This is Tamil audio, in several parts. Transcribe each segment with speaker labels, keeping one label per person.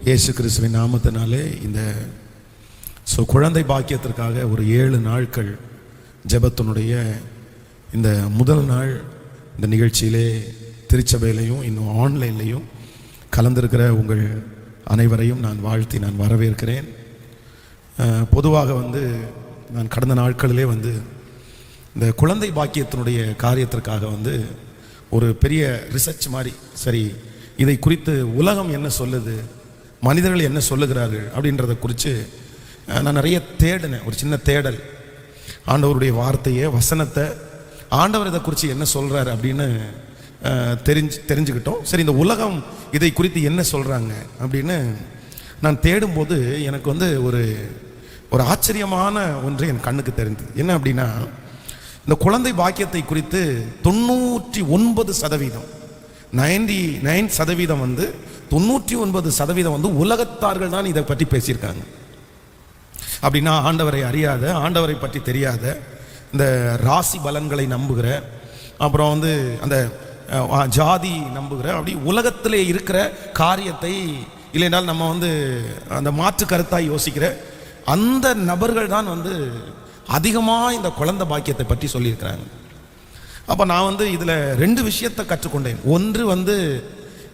Speaker 1: இயேசு கிறிஸ்துவின் நாமத்தினாலே இந்த குழந்தை பாக்கியத்திற்காக ஒரு 7 நாட்கள் ஜெபத்தினுடைய இந்த முதல் நாள் இந்த நிகழ்ச்சியிலே திருச்சபையிலையும் இன்னும் ஆன்லைன்லையும் கலந்திருக்கிற உங்கள் அனைவரையும் நான் வாழ்த்தி நான் வரவேற்கிறேன். பொதுவாக நான் கடந்த நாட்களிலே இந்த குழந்தை பாக்கியத்தினுடைய காரியத்திற்காக ஒரு பெரிய ரிசர்ச் மாதிரி, சரி இதை குறித்து உலகம் என்ன சொல்லுது, மனிதர்கள் என்ன சொல்லுகிறார்கள் அப்படின்றத குறித்து நான் நிறைய தேடினேன். ஒரு சின்ன தேடல், ஆண்டவருடைய வார்த்தையை, வசனத்தை, ஆண்டவர் இதை குறித்து என்ன சொல்கிறார் அப்படின்னு தெரிஞ்சுக்கிட்டோம். சரி, இந்த உலகம் இதை குறித்து என்ன சொல்கிறாங்க அப்படின்னு நான் தேடும்போது எனக்கு ஒரு ஆச்சரியமான ஒன்று என் கண்ணுக்கு தெரிந்தது. என்ன அப்படின்னா, இந்த குழந்தை பாக்கியத்தை குறித்து 99% 99% 99% உலகத்தார்கள் தான் இதை பற்றி பேசியிருக்காங்க. அப்படின்னா ஆண்டவரை அறியாத, ஆண்டவரை பற்றி தெரியாத, இந்த ராசி பலன்களை நம்புகிற, அப்புறம் அந்த ஜாதி நம்புகிற, அப்படி உலகத்திலே இருக்கிற காரியத்தை இல்லைனால் நம்ம அந்த மாற்று கருத்தாய் யோசிக்கிற அந்த நபர்கள் தான் அதிகமாக இந்த குழந்தை பாக்கியத்தை பற்றி சொல்லியிருக்கிறாங்க. அப்போ நான் இதில் 2 விஷயத்தை கற்றுக்கொண்டேன். ஒன்று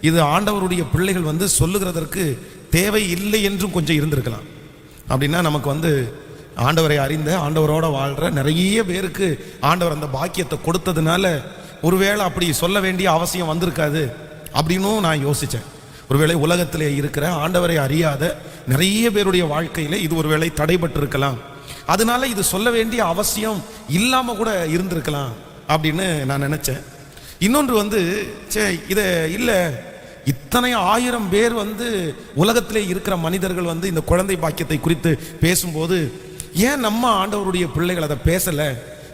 Speaker 1: இது ஆண்டவருடைய பிள்ளைகள் சொல்லுகிறதற்கு தேவை இல்லை என்றும் கொஞ்சம் இருந்திருக்கலாம். அப்படின்னா நமக்கு ஆண்டவரை அறிந்த, ஆண்டவரோட வாழ்கிற நிறைய பேருக்கு ஆண்டவர் அந்த பாக்கியத்தை கொடுத்ததுனால ஒருவேளை அப்படி சொல்ல வேண்டிய அவசியம் வந்திருக்காது அப்படின்னும் நான் யோசித்தேன். ஒருவேளை உலகத்திலே இருக்கிற ஆண்டவரை அறியாத நிறைய பேருடைய வாழ்க்கையில இது ஒருவேளை தடைபட்டு இருக்கலாம், அதனால இது சொல்ல வேண்டிய அவசியம் இல்லாமல் கூட இருந்திருக்கலாம் அப்படின்னு நான் நினச்சேன். இன்னொன்று இதை இல்லை, இத்தனை 1000 பேர் உலகத்திலே இருக்கிற மனிதர்கள் இந்த குழந்தை பாக்கியத்தை குறித்து பேசும்போது ஏன் நம்ம ஆண்டவருடைய பிள்ளைகள் அதை பேசலை?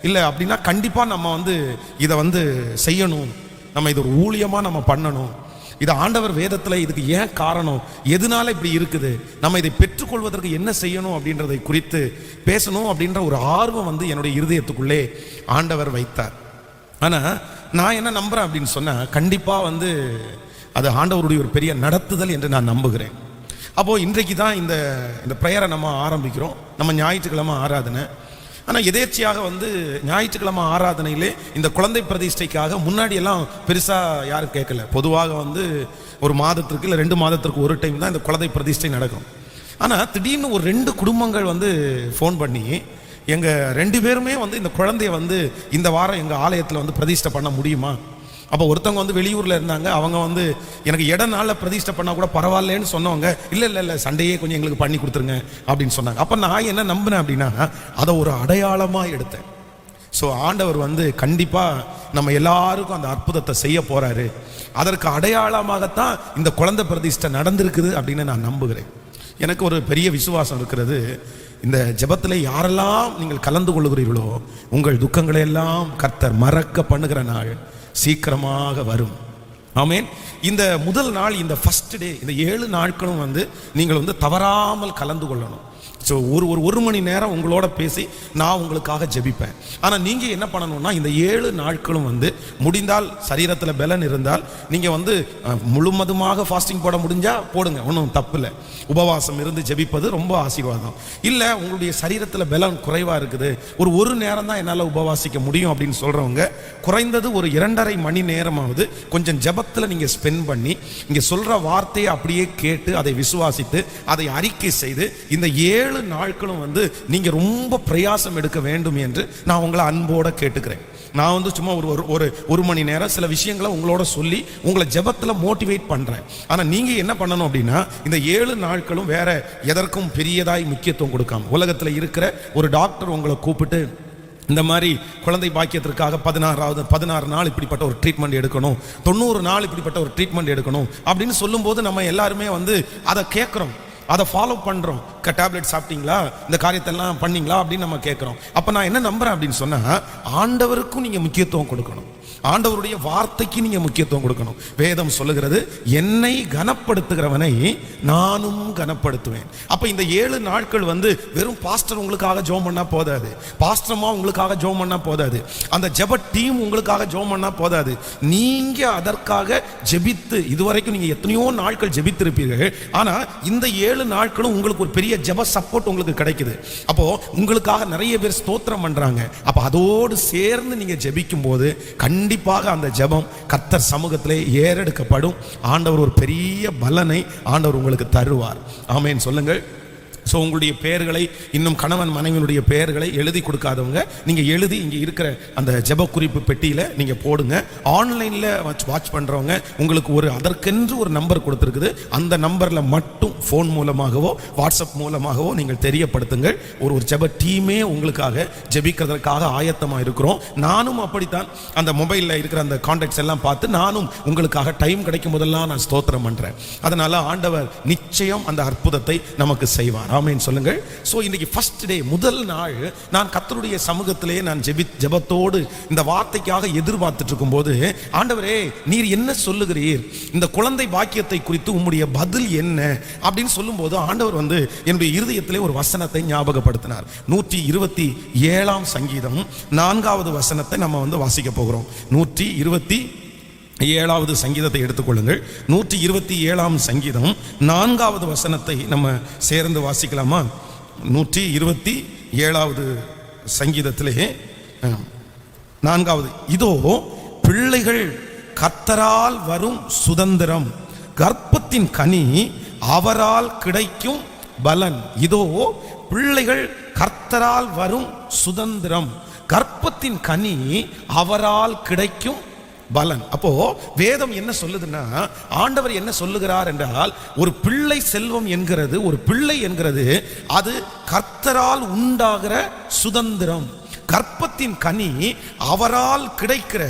Speaker 1: இல்லை அப்படின்னா கண்டிப்பாக நம்ம இதை செய்யணும், நம்ம இது ஒரு ஊழியமாக நம்ம பண்ணணும், இது ஆண்டவர் வேதத்தில் இதுக்கு ஏன் காரணம், எதனால இப்படி இருக்குது, நம்ம இதை பெற்றுக்கொள்வதற்கு என்ன செய்யணும் அப்படின்றதை குறித்து பேசணும் அப்படின்ற ஒரு ஆர்வம் என்னுடைய இருதயத்துக்குள்ளே ஆண்டவர் வைத்தார். ஆனால் நான் என்ன நம்புகிறேன் அப்படின்னு சொன்னால், கண்டிப்பாக அது ஆண்டவருடைய ஒரு பெரிய நடத்துதல் என்று நான் நம்புகிறேன். அப்போது இன்றைக்கு தான் இந்த ப்ரேயரை நம்ம ஆரம்பிக்கிறோம். நம்ம ஞாயிற்றுக்கிழமை ஆராதனை. ஆனால் எதேச்சியாக ஞாயிற்றுக்கிழமை ஆராதனையிலே இந்த குழந்தை பிரதிஷ்டைக்காக முன்னாடியெல்லாம் பெருசாக யாரும் கேட்கல. பொதுவாக ஒரு மாதத்திற்கு இல்லை 2 மாதத்திற்கு ஒரு டைம் தான் இந்த குழந்தை பிரதிஷ்டை நடக்கும். ஆனால் திடீர்னு ஒரு 2 குடும்பங்கள் ஃபோன் பண்ணி, எங்கள் 2 பேருமே இந்த குழந்தைய இந்த வாரம் எங்கள் ஆலயத்தில் பிரதிஷ்டை பண்ண முடியுமா? அப்போ ஒருத்தவங்க வெளியூரில் இருந்தாங்க, அவங்க எனக்கு நாளில் பிரதிஷ்டை பண்ணால் கூட பரவாயில்லன்னு சொன்னவங்க, இல்லை சண்டையே கொஞ்சம் எங்களுக்கு பண்ணி கொடுத்துருங்க அப்படின்னு சொன்னாங்க. அப்போ நான் என்ன நம்பினேன் அப்படின்னா, அதை ஒரு அடையாளமாக எடுத்தேன். ஸோ ஆண்டவர் கண்டிப்பாக நம்ம எல்லாருக்கும் அந்த அற்புதத்தை செய்ய போகிறாரு, அதற்கு அடையாளமாகத்தான் இந்த குழந்தை பிரதிஷ்டை நடந்திருக்குது அப்படின்னு நான் நம்புகிறேன். எனக்கு ஒரு பெரிய விசுவாசம் இருக்கிறது, இந்த ஜெபத்தில் யாரெல்லாம் நீங்கள் கலந்து கொள்ளுகிறீர்களோ உங்கள் துக்கங்களை எல்லாம் கர்த்தர் மறக்க பண்ணுகிற நாள் சீக்கிரமாக வரும். ஆமென். இந்த முதல் நாள், இந்த ஃபர்ஸ்ட் டே, இந்த 7 நாட்களும் நீங்கள் தவறாமல் கலந்து கொள்ளணும். ஸோ ஒரு மணி நேரம் உங்களோட பேசி நான் உங்களுக்காக ஜெபிப்பேன். ஆனால் நீங்கள் என்ன பண்ணணும்னா, இந்த 7 நாட்களும் முடிந்தால் சரீரத்தில் பலன் இருந்தால் நீங்கள் முழுவதுமாக ஃபாஸ்டிங் போட முடிஞ்சால் போடுங்க, ஒன்றும் தப்பு இல்லை. உபவாசம் இருந்து ஜெபிப்பது ரொம்ப ஆசீர்வாதம். இல்லை உங்களுடைய சரீரத்தில் பலன் குறைவாக இருக்குது, ஒரு நேரம் தான் என்னால் உபவாசிக்க முடியும் அப்படின்னு சொல்கிறவங்க குறைந்தது ஒரு 2.5 மணி நேரமாவது கொஞ்சம் ஜெபத்தில் நீங்கள் ஸ்பெண்ட் பண்ணி இங்கே சொல்கிற வார்த்தையை அப்படியே கேட்டு அதை விசுவாசித்து அதை அறிக்கை செய்து இந்த 7 நாட்களும் நீங்க ரொம்ப பிரயாசம் எடுக்க வேண்டும் என்று நான் உங்களை அன்போட கேட்டுக்கிறேன். நான் சும்மா ஒரு மணி நேரம் சில விஷயங்களை உங்களோட சொல்லி உங்களை ஜெபத்துல மோட்டிவேட் பண்றேன். ஆனா நீங்க என்ன பண்ணணும் அப்படின்னா, இந்த 7 நாட்களும் வேற எதற்கும் பெரியதாய் முக்கியத்துவம் கொடுக்காம, உலகத்துல இருக்கிற ஒரு டாக்டர் உங்களை கூப்பிட்டு இந்த மாதிரி குழந்தை பாக்கியத்திற்காக 16 நாள் இப்படிப்பட்ட ஒரு ட்ரீட்மெண்ட் எடுக்கணும், 90 நாள் இப்படிப்பட்ட ஒரு ட்ரீட்மெண்ட் எடுக்கணும் அப்படின்னு சொல்லும்போது நம்ம எல்லாருமே அதை கேட்குறோம், அதை ஃபாலோ பண்ணுறோம். டேப்லெட் சாப்பிட்டீங்களா, இந்த காரியத்தெல்லாம் பண்ணீங்களா அப்படின்னு நம்ம கேட்குறோம். அப்போ நான் என்ன நம்புறேன் அப்படின்னு சொன்னால், ஆண்டவருக்கும் நீங்கள் முக்கியத்துவம் கொடுக்கணும், ஆண்டவருடைய வார்த்தைக்கு நீங்க முக்கியத்துவம் கொடுக்கணும். வேதம் சொல்லுகிறது, என்னை கனப்படுத்துகிறவனை நானும் கனப்படுத்துவேன். அப்ப இந்த 7 நாட்கள் வெறும் பாஸ்டர் உங்களுக்காக ஜெபம் பண்ணா போதாது, பாஸ்டர்மா உங்களுக்காக ஜெபம் பண்ணா போதாது, அந்த ஜெப டீம் உங்களுக்காக ஜெபம் பண்ணா போதாது. நீங்க அதற்காக ஜெபித்து, இதுவரைக்கும் நீங்க எத்தனையோ நாட்கள் ஜெபித்திருப்பீர்கள். ஆனா இந்த 7 நாட்களும் உங்களுக்கு ஒரு பெரிய ஜெப சப்போர்ட் உங்களுக்கு கிடைக்குது. அப்போ உங்களுக்காக நிறைய பேர் ஸ்தோத்திரம் பண்றாங்க. அப்ப அதோடு சேர்ந்து நீங்க ஜெபிக்கும் போது கண்டிப்பாக அந்த ஜெபம் கர்த்தர் சமூகத்திலே ஏறெடுக்கப்படும். ஆண்டவர் ஒரு பெரிய பலனை ஆண்டவர் உங்களுக்கு தருவார். ஆமென் சொல்லுங்கள். ஸோ உங்களுடைய பெயர்களை, இன்னும் கணவன் மனைவியுடைய பெயர்களை எழுதி கொடுக்காதவங்க, நீங்கள் எழுதி இங்கே இருக்கிற அந்த ஜெப குறிப்பு பெட்டியில் நீங்கள் போடுங்க. ஆன்லைனில் வாட்ச் பண்ணுறவங்க உங்களுக்கு அதற்கென்று ஒரு நம்பர் கொடுத்துருக்குது. அந்த நம்பரில் மட்டும் ஃபோன் மூலமாகவோ வாட்ஸ்அப் மூலமாகவோ நீங்கள் தெரியப்படுத்துங்கள். ஒரு ஜெப டீமே உங்களுக்காக ஜெபிக்கிறதற்காக ஆயத்தமாக இருக்கிறோம். நானும் அப்படித்தான் அந்த மொபைலில் இருக்கிற அந்த கான்டாக்ட்ஸ் எல்லாம் பார்த்து நானும் உங்களுக்காக டைம் கிடைக்கும் போதெல்லாம் நான் ஸ்தோத்திரம் பண்ணுறேன். அதனால் ஆண்டவர் நிச்சயம் அந்த அற்புதத்தை நமக்கு செய்வார். ஆமென் சொல்லுங்கள். சோ இன்னைக்கு ஃபர்ஸ்ட் டே, முதல் நாள், நான் கர்த்தருடைய சமூகத்திலே நான் ஜெபத்தோடு இந்த வார்த்தைக்காக எதிர்பார்த்துட்டு இருக்கும்போது, ஆண்டவரே நீர் என்ன சொல்லுகிறீர், இந்த குழந்தை பாக்கியத்தை குறித்து உம்முடைய பதில் என்ன அப்படின்னு சொல்லும்போது, ஆண்டவர் என்னுடைய இருதயத்திலே ஒரு வசனத்தை ஞாபகப்படுத்தினார். 127ஆம் சங்கீதம் 4வது வசனத்தை நம்ம வாசிக்க போகிறோம். 127வது சங்கீதத்தை எடுத்துக்கொள்ளுங்கள். 127ஆம் சங்கீதம் 4வது வசனத்தை நம்ம சேர்ந்து வாசிக்கலாமா? 127வது சங்கீதத்திலே 4வது, இதோ பிள்ளைகள் கர்த்தரால் வரும் சுதந்திரம், கர்ப்பத்தின் கனி அவரால் கிடைக்கும் பலன். இதோ பிள்ளைகள் கர்த்தரால் வரும் சுதந்திரம், கர்ப்பத்தின் கனி அவரால் கிடைக்கும் பலன். அப்போ வேதம் என்ன சொல்லுதுன்னா, ஆண்டவர் என்ன சொல்லுகிறார் என்றால், ஒரு பிள்ளை செல்வம் என்கிறது, ஒரு பிள்ளை என்கிறது அது கர்த்தரால் உண்டாகிற சுதந்திரம், கர்ப்பத்தின் கனி அவரால் கிடைக்கிற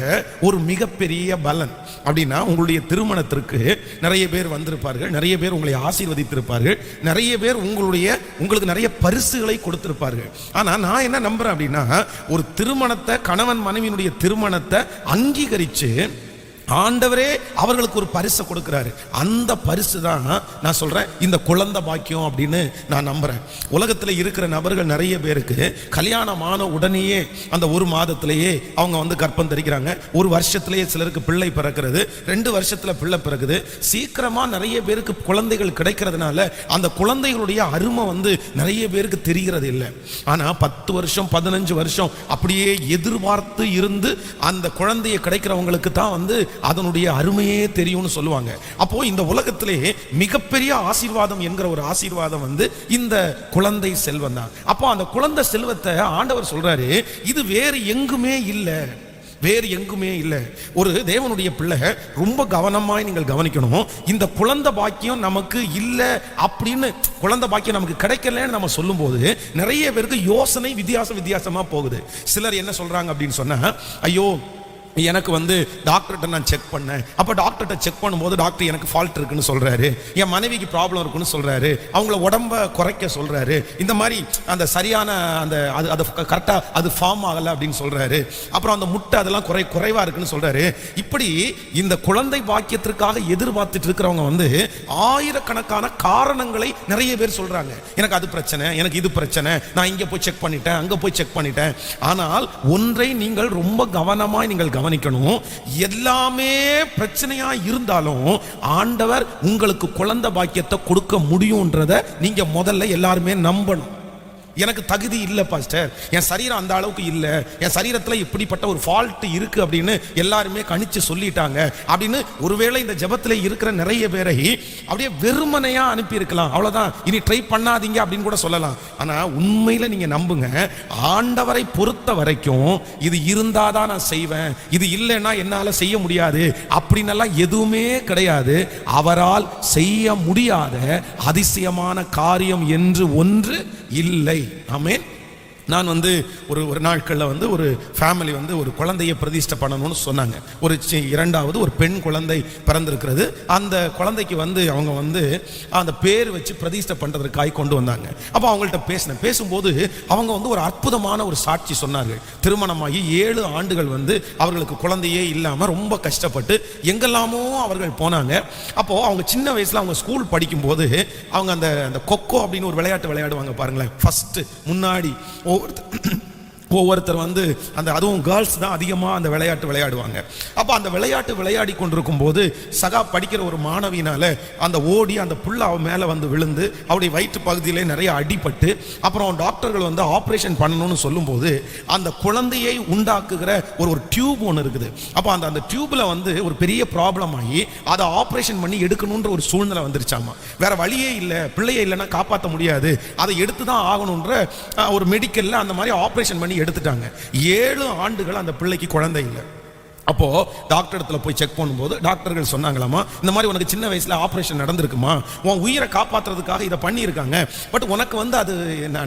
Speaker 1: ஒரு மிகப்பெரிய பலன். அப்படின்னா உங்களுடைய திருமணத்திற்கு நிறைய பேர் வந்திருப்பார்கள், நிறைய பேர் உங்களை ஆசீர்வதித்திருப்பார்கள், நிறைய பேர் உங்களுக்கு நிறைய பரிசுகளை கொடுத்திருப்பார்கள். ஆனா நான் என்ன நம்புறேன் அப்படின்னா, ஒரு திருமணத்தை, கணவன் மனைவியினுடைய திருமணத்தை அங்கீகரிச்சு ஆண்டவரே அவர்களுக்கு ஒரு பரிசு கொடுக்கிறாரு. அந்த பரிசு தான் நான் சொல்றேன் இந்த குழந்தை பாக்கியம் அப்படின்னு நான் நம்புறேன். உலகத்தில் இருக்கிற நபர்கள் நிறைய பேருக்கு கல்யாணமான உடனேயே அந்த 1 மாதத்திலேயே அவங்க கர்ப்பம் தரிக்கிறாங்க. 1 வருஷத்திலேயே சிலருக்கு பிள்ளை பிறக்கிறது, 2 வருஷத்துல பிள்ளை பிறகுது. சீக்கிரமா நிறைய பேருக்கு குழந்தைகள் கிடைக்கிறதுனால அந்த குழந்தைகளுடைய அருமை நிறைய பேருக்கு தெரிகிறது இல்லை. ஆனா 10 வருஷம் 15 வருஷம் அப்படியே எதிர்பார்த்து இருந்து அந்த குழந்தையை கிடைக்கிறவங்களுக்கு தான் அதனுடைய அருமையே தெரியும்னு சொல்லுவாங்க. அப்போ இந்த உலகத்திலே மிகப்பெரிய ஆசீர்வாதம் என்கிற ஒரு ஆசீர்வாதம் இந்த குழந்தை செல்வம் தான். அப்போ அந்த குழந்தை செல்வத்தை ஆண்டவர் சொல்றாரு, இது வேறு எங்குமே இல்லை, வேறு எங்குமே இல்லை. ஒரு தேவனுடைய பிள்ளை ரொம்ப கவனமாய் நீங்கள் கவனிக்கணும். இந்த குழந்தை பாக்கியம் நமக்கு இல்லை அப்படின்னு, குழந்தை பாக்கியம் நமக்கு கிடைக்கலன்னு நம்ம சொல்லும் போது நிறைய பேருக்கு யோசனை வித்தியாசமா போகுது. சிலர் என்ன சொல்றாங்க அப்படின்னு சொன்னா, ஐயோ எனக்கு டாக்டர்கிட்ட நான் செக் பண்ணேன், அப்போ டாக்டர்கிட்ட செக் பண்ணும்போது டாக்டர் எனக்கு ஃபால்ட் இருக்குன்னு சொல்றாரு, என் மனைவிக்கு ப்ராப்ளம் இருக்குன்னு சொல்றாரு, அவங்கள உடம்ப குறைக்க சொல்றாரு, இந்த மாதிரி அந்த சரியான அந்த அது கரெக்டாக அது ஃபார்ம் ஆகலை அப்படின்னு சொல்றாரு, அப்புறம் அந்த முட்டை அதெல்லாம் குறைவா இருக்குன்னு சொல்றாரு. இப்படி இந்த குழந்தை பாக்கியத்திற்காக எதிர்பார்த்துட்டு இருக்கிறவங்க ஆயிரக்கணக்கான காரணங்களை நிறைய பேர் சொல்றாங்க. எனக்கு அது பிரச்சனை, எனக்கு இது பிரச்சனை, நான் இங்கே போய் செக் பண்ணிட்டேன், அங்கே போய் செக் பண்ணிட்டேன். ஆனால் ஒன்றை நீங்கள் ரொம்ப கவனமாய் நீங்கள் கவனிக்கணும். எல்லாமே பிரச்சனையா இருந்தாலும் ஆண்டவர் உங்களுக்கு குழந்தை பாக்கியத்தை கொடுக்க முடியும்ன்றத நீங்க முதல்ல எல்லாருமே நம்பணும். எனக்கு தகுதி இல்லை பாஸ்டர், என் சரீரம் அந்த அளவுக்கு இல்லை, என் சரீரத்தில் இப்படிப்பட்ட ஒரு ஃபால்ட் இருக்கு அப்படின்னு எல்லாருமே கணிச்சு சொல்லிட்டாங்க அப்படின்னு ஒருவேளை இந்த ஜெபத்தில் இருக்கிற நிறைய பேரை அப்படியே வெறுமனையா அனுப்பி இருக்கலாம். அவ்வளவுதான், இனி ட்ரை பண்ணாதீங்க அப்படின்னு கூட சொல்லலாம். ஆனா உண்மையில நீங்க நம்புங்க, ஆண்டவரை பொறுத்த வரைக்கும் இது இருந்தாதான் நான் செய்வேன், இது இல்லைன்னா என்னால செய்ய முடியாது அப்படின்னு எதுவுமே கிடையாது. அவரால் செய்ய முடியாத அதிசயமான காரியம் என்று ஒன்று இல்லை. ஆமென். நான் வந்து ஒரு நாட்களில் ஒரு ஃபேமிலி ஒரு குழந்தையை பிரதிஷ்டை பண்ணணும்னு சொன்னாங்க. இரண்டாவது ஒரு பெண் குழந்தை பிறந்திருக்கிறது. அந்த குழந்தைக்கு அவங்க அந்த பேர் வச்சு பிரதிஷ்டை பண்ணுறதுக்காக கொண்டு வந்தாங்க. அப்போ அவங்கள்ட்ட பேசும்போது அவங்க ஒரு அற்புதமான ஒரு சாட்சி சொன்னார்கள். திருமணமாகி 7 ஆண்டுகள் அவர்களுக்கு குழந்தையே இல்லாமல் ரொம்ப கஷ்டப்பட்டு எங்கெல்லாமோ அவர்கள் போனாங்க. அப்போது அவங்க சின்ன வயசில் அவங்க ஸ்கூல் படிக்கும்போது அவங்க அந்த கொக்கோ அப்படின்னு ஒரு விளையாட்டு விளையாடுவாங்க பாருங்களேன். ஃபஸ்ட்டு முன்னாடி ஒவ்வொருத்தர் அந்த அதுவும் கேர்ள்ஸ் தான் அதிகமாக அந்த விளையாட்டு விளையாடுவாங்க. அப்போ அந்த விளையாட்டு விளையாடி கொண்டிருக்கும் போது சகா படிக்கிற ஒரு மாணவினால அந்த ஓடி அந்த புள்ள அவ மேலே விழுந்து அவருடைய வயிற்று பகுதியிலே நிறைய அடிபட்டு அப்புறம் டாக்டர்கள் ஆப்ரேஷன் பண்ணணும்னு சொல்லும்போது அந்த குழந்தையை உண்டாக்குகிற ஒரு டியூப் ஒன்று இருக்குது. அப்போ அந்த டியூப்ல ஒரு பெரிய ப்ராப்ளம் ஆகி அதை ஆப்ரேஷன் பண்ணி எடுக்கணுன்ற ஒரு சூழ்நிலை வந்துருச்சாமா. வேற வழியே இல்லை, பிள்ளையை இல்லைன்னா காப்பாற்ற முடியாது, அதை எடுத்து தான் ஆகணுன்ற ஒரு மெடிக்கல்ல அந்த மாதிரி ஆப்ரேஷன் பண்ணி எடுத்துட்டாங்க. 7 ஆண்டுகள் அந்த பிள்ளைக்கு குழந்தை இல்லை. அப்போ டாக்டர் இடத்துல போய் செக் பண்ணும்போது டாக்டர்கள் சொன்னாங்களாமா, இந்த மாதிரி உனக்கு சின்ன வயசுல ஆப்ரேஷன் நடந்திருக்குமா, உன் உயிரை காப்பாற்றுறதுக்காக இதை பண்ணியிருக்காங்க, பட் உனக்கு அது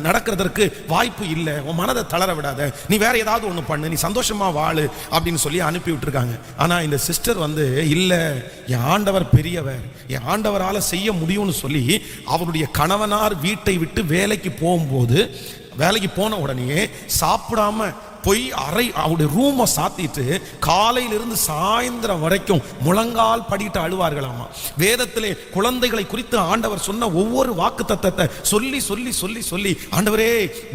Speaker 1: நடக்கிறதுக்கு வாய்ப்பு இல்லை, உன் மனதை தளர விடாத, நீ வேற ஏதாவது ஒன்று பண்ணு, நீ சந்தோஷமா வாழு அப்படின்னு சொல்லி அனுப்பி விட்டுருக்காங்க. ஆனா இந்த சிஸ்டர் இல்லை, என் ஆண்டவர் பெரியவர், என் ஆண்டவரால் செய்ய முடியும்னு சொல்லி அவருடைய கணவனார் வீட்டை விட்டு வேலைக்கு போகும்போது வேலைக்கு போன உடனே சாப்பிடாம போய் அவருடைய ரூமை சாத்திட்டு காலையிலிருந்து சாயந்தரம் வரைக்கும் முழங்கால் படிட்டு அழுவார்களாமா. வேதத்திலே குழந்தைகளை குறித்து ஆண்டவர் சொன்ன ஒவ்வொரு வாக்கு தத்தத்தை சொல்லி சொல்லி சொல்லி சொல்லி ஆண்டவரே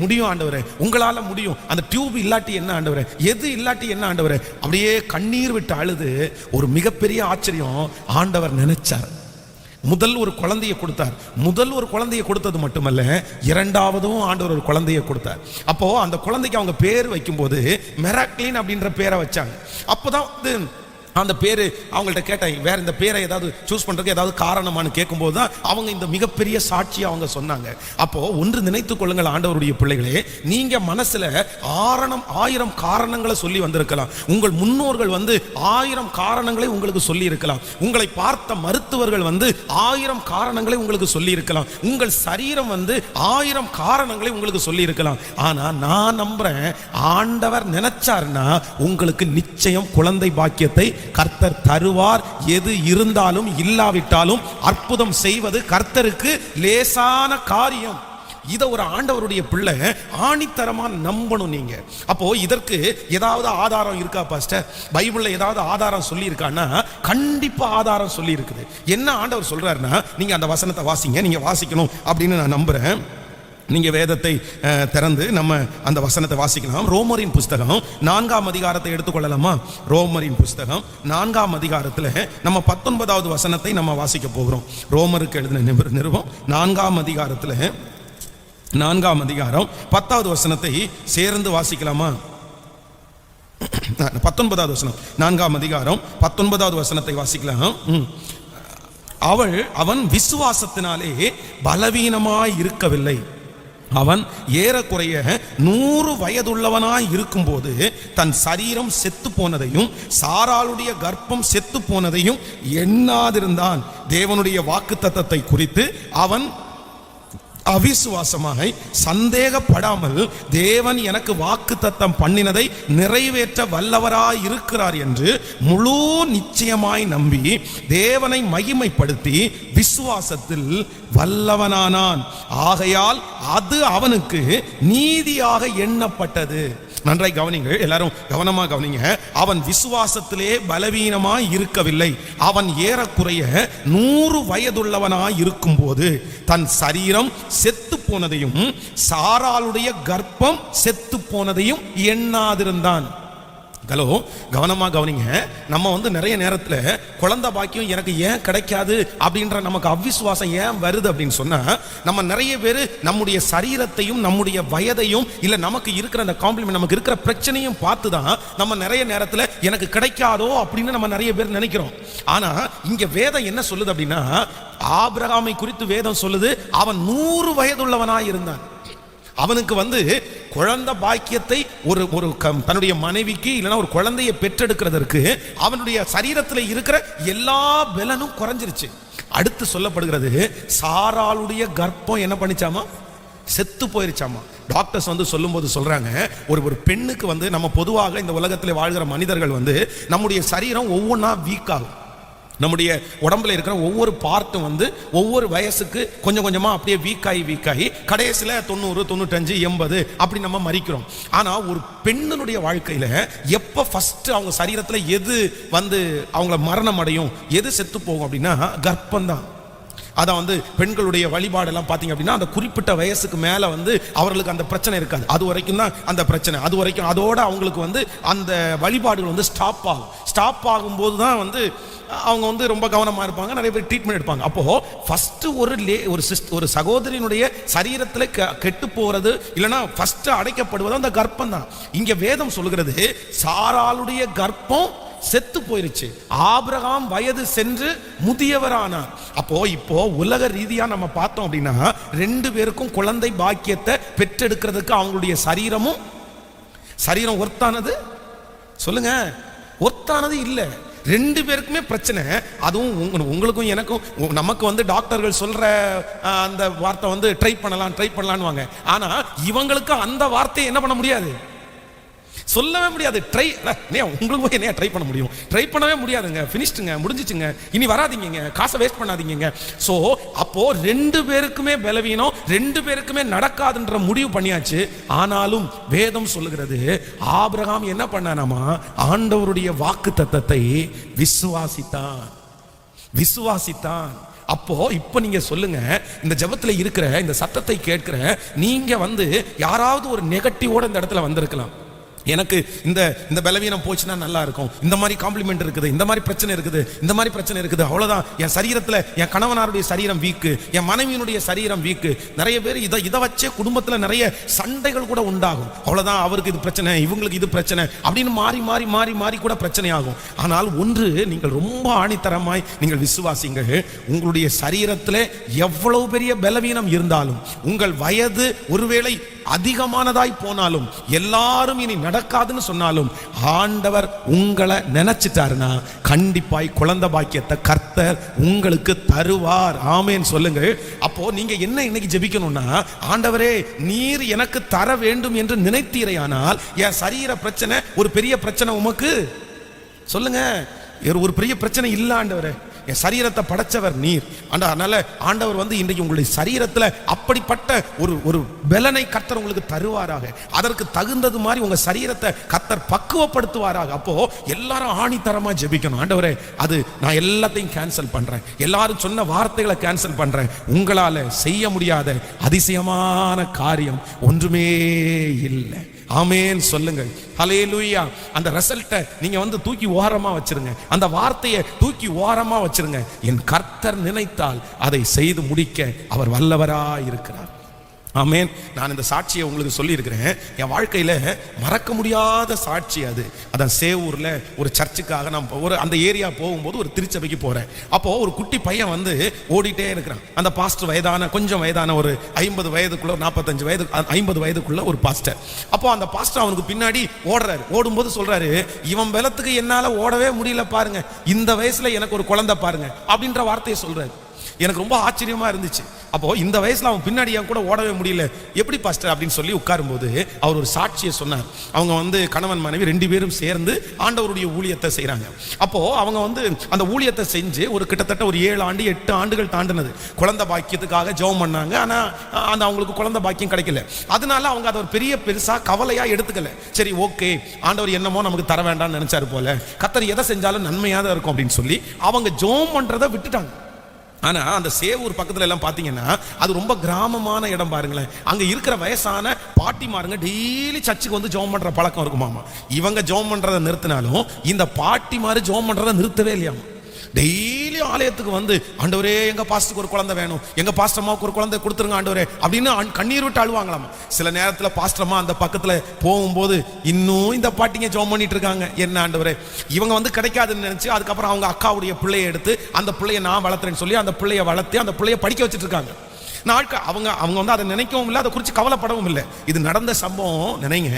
Speaker 1: முடியும், ஆண்டவரே உங்களால முடியும், அந்த டியூப் இல்லாட்டி என்ன ஆண்டவரே, எது இல்லாட்டி என்ன ஆண்டவரே, அப்படியே கண்ணீர் விட்டு அழுது ஒரு மிகப்பெரிய ஆச்சரியம் ஆண்டவர் நினைச்சார். முதல் ஒரு குழந்தையை கொடுத்தார். முதல் ஒரு குழந்தையை கொடுத்தது மட்டுமல்ல, இரண்டாவதும் ஆண்டவர் ஒரு குழந்தையை கொடுத்தார். அப்போ அந்த குழந்தைக்கு அவங்க பேர் வைக்கும்போது மெராக்லின் அப்படின்ற பேரை வச்சாங்க. அப்போதான் அந்த பேர் அவங்கள்ட்ட கேட்டாங்க, வேற இந்த பேரை ஏதாவது சூஸ் பண்றதுக்கு ஏதாவது காரணமானு கேட்கும்போது தான் அவங்க இந்த மிகப்பெரிய சாட்சியை அவங்க சொன்னாங்க. அப்போ ஒன்று நினைத்துக் கொள்ளுங்கள் ஆண்டவருடைய பிள்ளைகளே, நீங்க மனசுல 1000 காரணங்களை சொல்லி வந்திருக்கலாம். உங்கள் முன்னோர்கள் 1000 காரணங்களை உங்களுக்கு சொல்லி இருக்கலாம். உங்களை பார்த்த மருத்துவர்கள் 1000 காரணங்களை உங்களுக்கு சொல்லி இருக்கலாம். உங்கள் சரீரம் 1000 காரணங்களை உங்களுக்கு சொல்லி இருக்கலாம். ஆனா நான் நம்புறேன், ஆண்டவர் நினைச்சாருன்னா உங்களுக்கு நிச்சயம் குழந்தை பாக்கியத்தை கர்த்தர் தருவார். எது இருந்தாலும் இல்லாவிட்டாலும் அற்புதம் செய்வது கர்த்தருக்கு லேசான காரியம். இதை ஒரு ஆண்டவருடைய பிள்ளை ஆணித்தரமா நம்பணும் நீங்க. அப்போ இதற்கு ஏதாவது ஆதாரம் இருக்கா பாஸ்டர், பைபிள்ல ஏதாவது ஆதாரம் சொல்லி இருக்கான்னா கண்டிப்பா ஆதாரம் சொல்லி இருக்குது. என்ன ஆண்டவர் சொல்றாருன்னா, நீங்க அந்த வசனத்தை வாசிங்க, நீங்க வாசிக்கணும் அப்படின்னு நான் நம்புறேன். நீங்க வேதத்தை திறந்து நம்ம அந்த வசனத்தை வாசிக்கலாம். ரோமரின் புஸ்தகம் 4ஆம் அதிகாரத்தை எடுத்துக்கொள்ளலாமா? ரோமரின் புஸ்தகம் 4ஆம் அதிகாரத்தில் நம்ம 19வது வசனத்தை நம்ம வாசிக்க போகிறோம். ரோமருக்கு எழுதின நிருபம் 4ஆம் அதிகாரத்தில் 4ஆம் அதிகாரம் 10வது வசனத்தை சேர்ந்து வாசிக்கலாமா? 19வது வசனம், 4ஆம் அதிகாரம் 19வது வசனத்தை வாசிக்கலாம். அவன் விசுவாசத்தினாலே பலவீனமாய் இருக்கவில்லை. அவன் ஏறக்குறைய 100 வயதுள்ளவனாய் இருக்கும்போது தன் சரீரம் செத்து போனதையும் சாராளுடைய கர்ப்பம் செத்து போனதையும் எண்ணாதிருந்தான். தேவனுடைய வாக்குத்தத்தத்தை குறித்து அவன் அவிசுவாசமாய் சந்தேகப்படாமல் தேவன் எனக்கு வாக்குத்தத்தம் பண்ணினதை நிறைவேற்ற வல்லவராய் இருக்கிறார் என்று முழு நிச்சயமாய் நம்பி தேவனை மகிமைப்படுத்தி விசுவாசத்தில் வல்லவனானான். ஆகையால் அது அவனுக்கு நீதியாக எண்ணப்பட்டது. நன்றாய் கவனிங்கள், எல்லாரும் கவனமா கவனிங்க. அவன் விசுவாசத்திலே பலவீனமாய் இருக்கவில்லை. அவன் ஏறக்குறைய 100 வயதுள்ளவனாய் இருக்கும்போது தன் சரீரம் செத்து போனதையும் சாராளுடைய கர்ப்பம் செத்து போனதையும் எண்ணாதிருந்தான். ஹலோ, கவனமா கவனிங்க. நம்ம நிறைய நேரத்தில் குழந்தை பாக்கியம் எனக்கு ஏன் கிடைக்காது அப்படின்ற நமக்கு அவிசுவாசம் ஏன் வருது அப்படின்னு சொன்னா, நம்ம நிறைய பேர் நம்முடைய சரீரத்தையும் நம்முடைய வயதையும் இல்ல நமக்கு இருக்கிற அந்த காம்ப்ளிமெண்ட், நமக்கு இருக்கிற பிரச்சனையும் பார்த்து தான் நம்ம நிறைய நேரத்தில் எனக்கு கிடைக்காதோ அப்படின்னு நம்ம நிறைய பேர் நினைக்கிறோம். ஆனா இங்க வேதம் என்ன சொல்லுது அப்படின்னா, ஆபிரகாமை குறித்து வேதம் சொல்லுது, அவன் 100 வயதுள்ளவனாய் இருந்தான். அவனுக்கு குழந்தை பாக்கியத்தை ஒரு தன்னுடைய மனைவிக்கு இல்லைன்னா ஒரு குழந்தையை பெற்றெடுக்கிறதற்கு அவனுடைய சரீரத்தில் இருக்கிற எல்லா பலனும் குறைஞ்சிருச்சு. அடுத்து சொல்லப்படுகிறது, சாராளுடைய கர்ப்பம் என்ன பண்ணிச்சாமா? செத்து போயிருச்சாமா. டாக்டர்ஸ் வந்து சொல்லும்போது சொல்றாங்க, ஒரு பெண்ணுக்கு வந்து நம்ம பொதுவாக இந்த உலகத்தில் வாழ்கிற மனிதர்கள் வந்து நம்முடைய சரீரம் ஒவ்வொன்றா வீக் ஆகும். நம்முடைய உடம்புல இருக்கிற ஒவ்வொரு பார்ட்டும் வந்து ஒவ்வொரு வயசுக்கு கொஞ்சம் கொஞ்சமா அப்படியே வீக்காகி கடைசியில் 90, 95, 80 அப்படி நம்ம மறிக்கிறோம். ஆனா ஒரு பெண்ணுடைய வாழ்க்கையில எப்ப ஃபர்ஸ்ட் அவங்க சரீரத்துல எது வந்து அவங்கள மரணம் அடையும், எது செத்து போகும் அப்படின்னா கர்ப்பம் தான். அதான் வந்து பெண்களுடைய வழிபாடெல்லாம் பார்த்தீங்க அப்படின்னா அந்த குறிப்பிட்ட வயசுக்கு மேலே வந்து அவர்களுக்கு அந்த பிரச்சனை இருக்காது. அது வரைக்கும் தான் அந்த பிரச்சனை, அது வரைக்கும் அதோட அவங்களுக்கு வந்து அந்த வழிபாடுகள் வந்து ஸ்டாப் ஆகும்போது தான் வந்து அவங்க வந்து ரொம்ப கவனமாக இருப்பாங்க, நிறைய பேர் ட்ரீட்மெண்ட் எடுப்பாங்க. அப்போ ஃபர்ஸ்ட் ஒரு சகோதரியினுடைய சரீரத்தில் கெட்டு போறது இல்லைன்னா ஃபர்ஸ்ட் அடைக்கப்படுவது அந்த கர்ப்பம் தான். இங்க வேதம் சொல்லுகிறது சாராளுடைய கர்ப்பம் செத்து போயிருச்சு, ஆபிரகாம் வயது சென்று முதியவரானார். அப்போ இப்போ உலக ரீதியா நம்ம பார்த்தோம் அப்படின்னா 2 பேருக்கும் குழந்தை பாக்கியத்தை பெற்றெடுக்கிறதுக்கு அவங்களுடைய சரீரம் ஒர்த்தானது சொல்லுங்க, ஒர்த்தானது இல்லை. 2 பேருக்குமே பிரச்சனை. அதுவும் உங்களுக்கும் எனக்கும் நமக்கு வந்து டாக்டர்கள் சொல்ற அந்த வார்த்தை வந்து ட்ரை பண்ணலான்னு வாங்க. ஆனா இவங்களுக்கு அந்த வார்த்தையை என்ன பண்ண முடியாது, சொல்லவே முடியாது. உங்களுக்கு என்ன ட்ரை பண்ண முடியும்? ட்ரை பண்ணவே முடியாதுங்க. ஃபினிஷ்டுங்க, முடிஞ்சிச்சுங்க, இனி வராதீங்க, காசை வேஸ்ட் பண்ணாதீங்க. ஸோ அப்போ 2 பேருக்குமே பலவீனம், 2 பேருக்குமே நடக்காதுன்ற முடிவு பண்ணியாச்சு. ஆனாலும் வேதம் சொல்லுகிறது ஆபிரகாம் என்ன பண்ணானாமா, ஆண்டவருடைய வாக்கு தத்தத்தை விசுவாசித்தான். அப்போ இப்ப நீங்க சொல்லுங்க, இந்த ஜெபத்துல இருக்கிற இந்த சத்தத்தை கேட்கிற நீங்க வந்து யாராவது ஒரு நெகட்டிவோட இந்த இடத்துல வந்திருக்கலாம். எனக்கு இந்த பலவீனம் போச்சுன்னா நல்லா இருக்கும், இந்த மாதிரி காம்ப்ளிமெண்ட் இருக்குது, இந்த மாதிரி பிரச்சனை இருக்குது, அவ்வளவுதான். என் சரீரத்துல என் கணவனாருடைய சரீரம் வீக்கு, என் மனைவியினுடைய சரீரம் வீக்கு. நிறைய பேர் இதை வச்சே குடும்பத்துல நிறைய சண்டைகள் கூட உண்டாகும். அவ்வளவுதான், அவருக்கு இது பிரச்சனை, இவங்களுக்கு இது பிரச்சனை அப்படின்னு மாறி கூட பிரச்சனை ஆகும். ஆனால் ஒன்று நீங்கள் ரொம்ப ஆணித்தரமாய் நீங்கள் விசுவாசிங்கள், உங்களுடைய சரீரத்தில் எவ்வளவு பெரிய பலவீனம் இருந்தாலும், உங்கள் வயது ஒருவேளை அதிகமானதாய் போனாலும், எல்லாரும் இனி நடக்காதுன்னு சொன்னாலும், ஆண்டவர் உங்களை நினைச்சிட்டாருன்னா கண்டிப்பாய் குழந்தை பாக்கியத்தை கர்த்தர் உங்களுக்கு தருவார். ஆமென் சொல்லுங்க. அப்போ நீங்க என்ன இன்னைக்கு ஜெபிக்கணும்னா, ஆண்டவரே நீர் எனக்கு தர வேண்டும் என்று நினைத்தீரையானால், என் சரீர பிரச்சனை ஒரு பெரிய பிரச்சனை உமக்கு சொல்லுங்க, ஒரு பெரிய பிரச்சனை இல்ல ஆண்டவரே, என் சரீரத்தை படைச்சவர் நீர். அதனால ஆண்டவர் வந்து இன்றைக்கு உங்களுடைய சரீரத்தில் அப்படிப்பட்ட ஒரு பலனை கர்த்தர் உங்களுக்கு தருவாராக. அதற்கு தகுந்தது மாதிரி உங்க சரீரத்தை கர்த்தர் பக்குவப்படுத்துவாராக. அப்போ எல்லாரும் ஆணித்தரமா ஜெபிக்கணும், ஆண்டவரே அது நான் எல்லாத்தையும் கேன்சல் பண்றேன், எல்லாரும் சொன்ன வார்த்தைகளை கேன்சல் பண்றேன், உங்களால செய்ய முடியாத அதிசயமான காரியம் ஒன்றுமே இல்லை. ஆமென் சொல்லுங்கள். ஹல்லேலூயா. அந்த ரிசல்ட்டை நீங்க வந்து தூக்கி ஓரமா வச்சிருங்க, அந்த வார்த்தையை தூக்கி ஓரமா வச்சிருங்க. என் கர்த்தர் நினைத்தால் அதை செய்து முடிக்க அவர் வல்லவராய் இருக்கிறார். ஆமென். நான் இந்த சாட்சியை உங்களுக்கு சொல்லியிருக்கிறேன், என் வாழ்க்கையில் மறக்க முடியாத சாட்சி அது. அதான் சேவூரில் ஒரு சர்ச்சுக்காக நான் அந்த ஏரியா போகும்போது ஒரு திருச்சபைக்கு போகிறேன். அப்போது ஒரு குட்டி பையன் வந்து ஓடிட்டே இருக்கிறான். அந்த பாஸ்டர் கொஞ்சம் வயதான ஒரு 50 வயதுக்குள்ள 45 வயது 50 வயதுக்குள்ள ஒரு பாஸ்டர். அப்போ அந்த பாஸ்டர் அவனுக்கு பின்னாடி ஓடும்போது சொல்றாரு, இவன் பலத்துக்கு என்னால் ஓடவே முடியல பாருங்க, இந்த வயசுல எனக்கு ஒரு குழந்தை பாருங்க அப்படின்ற வார்த்தையை சொல்றாரு. எனக்கு ரொம்ப ஆச்சரியமா இருந்துச்சு. அப்போ இந்த வயசுல அவன் பின்னாடி என் கூட ஓடவே முடியல, எப்படி பாஸ்டர் அப்படின்னு சொல்லி உட்காரும்போது அவர் ஒரு சாட்சியை சொன்னார். அவங்க வந்து கணவன் மனைவி 2 பேரும் சேர்ந்து ஆண்டவருடைய ஊழியத்தை செய்யறாங்க. அப்போ அவங்க வந்து அந்த ஊழியத்தை செஞ்சு ஒரு கிட்டத்தட்ட ஒரு 7 ஆண்டு 8 ஆண்டுகள் தாண்டினது. குழந்தை பாக்கியத்துக்காக ஜெபம் பண்ணாங்க, ஆனா அந்த அவங்களுக்கு குழந்தை பாக்கியம் கிடைக்கல. அதனால அவங்க அதை ஒரு பெருசா கவலையா எடுத்துக்கல. சரி ஓகே, ஆண்டவர் என்னமோ நமக்கு தர வேண்டாம்னு நினைச்சாரு போல, கர்த்தர் எதை செஞ்சாலும் நன்மையாக தான் இருக்கும் அப்படின்னு சொல்லி அவங்க ஜெபம் பண்றதை விட்டுட்டாங்க. ஆனா அந்த சேவூர் பக்கத்துல எல்லாம் பாத்தீங்கன்னா அது ரொம்ப கிராமமான இடம் பாருங்களேன். அங்க இருக்கிற வயசான பாட்டிமாருங்க டெய்லி சர்ச்சுக்கு வந்து ஜெபம் பண்ற பழக்கம் இருக்குமாமா. இவங்க ஜெபம் பண்றதை நிறுத்தினாலும் இந்த பாட்டிமாரு ஜெபம் பண்றதை நிறுத்தவே இல்லையாமா. டெய்லி ஆலயத்துக்கு வந்து, ஆண்டவரே எங்க பாஸ்டருக்கு ஒரு குழந்தை வேணும், எங்க பாஸ்டர் அம்மாவுக்கு ஒரு குழந்தை கொடுத்துருங்க ஆண்டவரே அப்படின்னு கண்ணீர் விட்டு அழுவாங்களாமா. சில நேரத்தில் பாஸ்டர் அம்மா அந்த பக்கத்துல போகும்போது இன்னும் இந்த பாட்டிங்க ஜெபம் பண்ணிட்டு இருக்காங்க, என்ன ஆண்டவரே இவங்க வந்து கிடைக்காதுன்னு நினைச்சு அதுக்கப்புறம் அவங்க அக்காவுடைய பிள்ளையை எடுத்து அந்த பிள்ளையை நான் வளர்த்துறேன்னு சொல்லி அந்த பிள்ளையை வளர்த்து அந்த பிள்ளையை படிக்க வச்சுட்டு இருக்காங்க. அவங்க வந்து அதை நினைக்கவும் இல்லை, அதை குறித்து கவலைப்படவும் இல்லை. இது நடந்த சம்பவம் நினைங்க.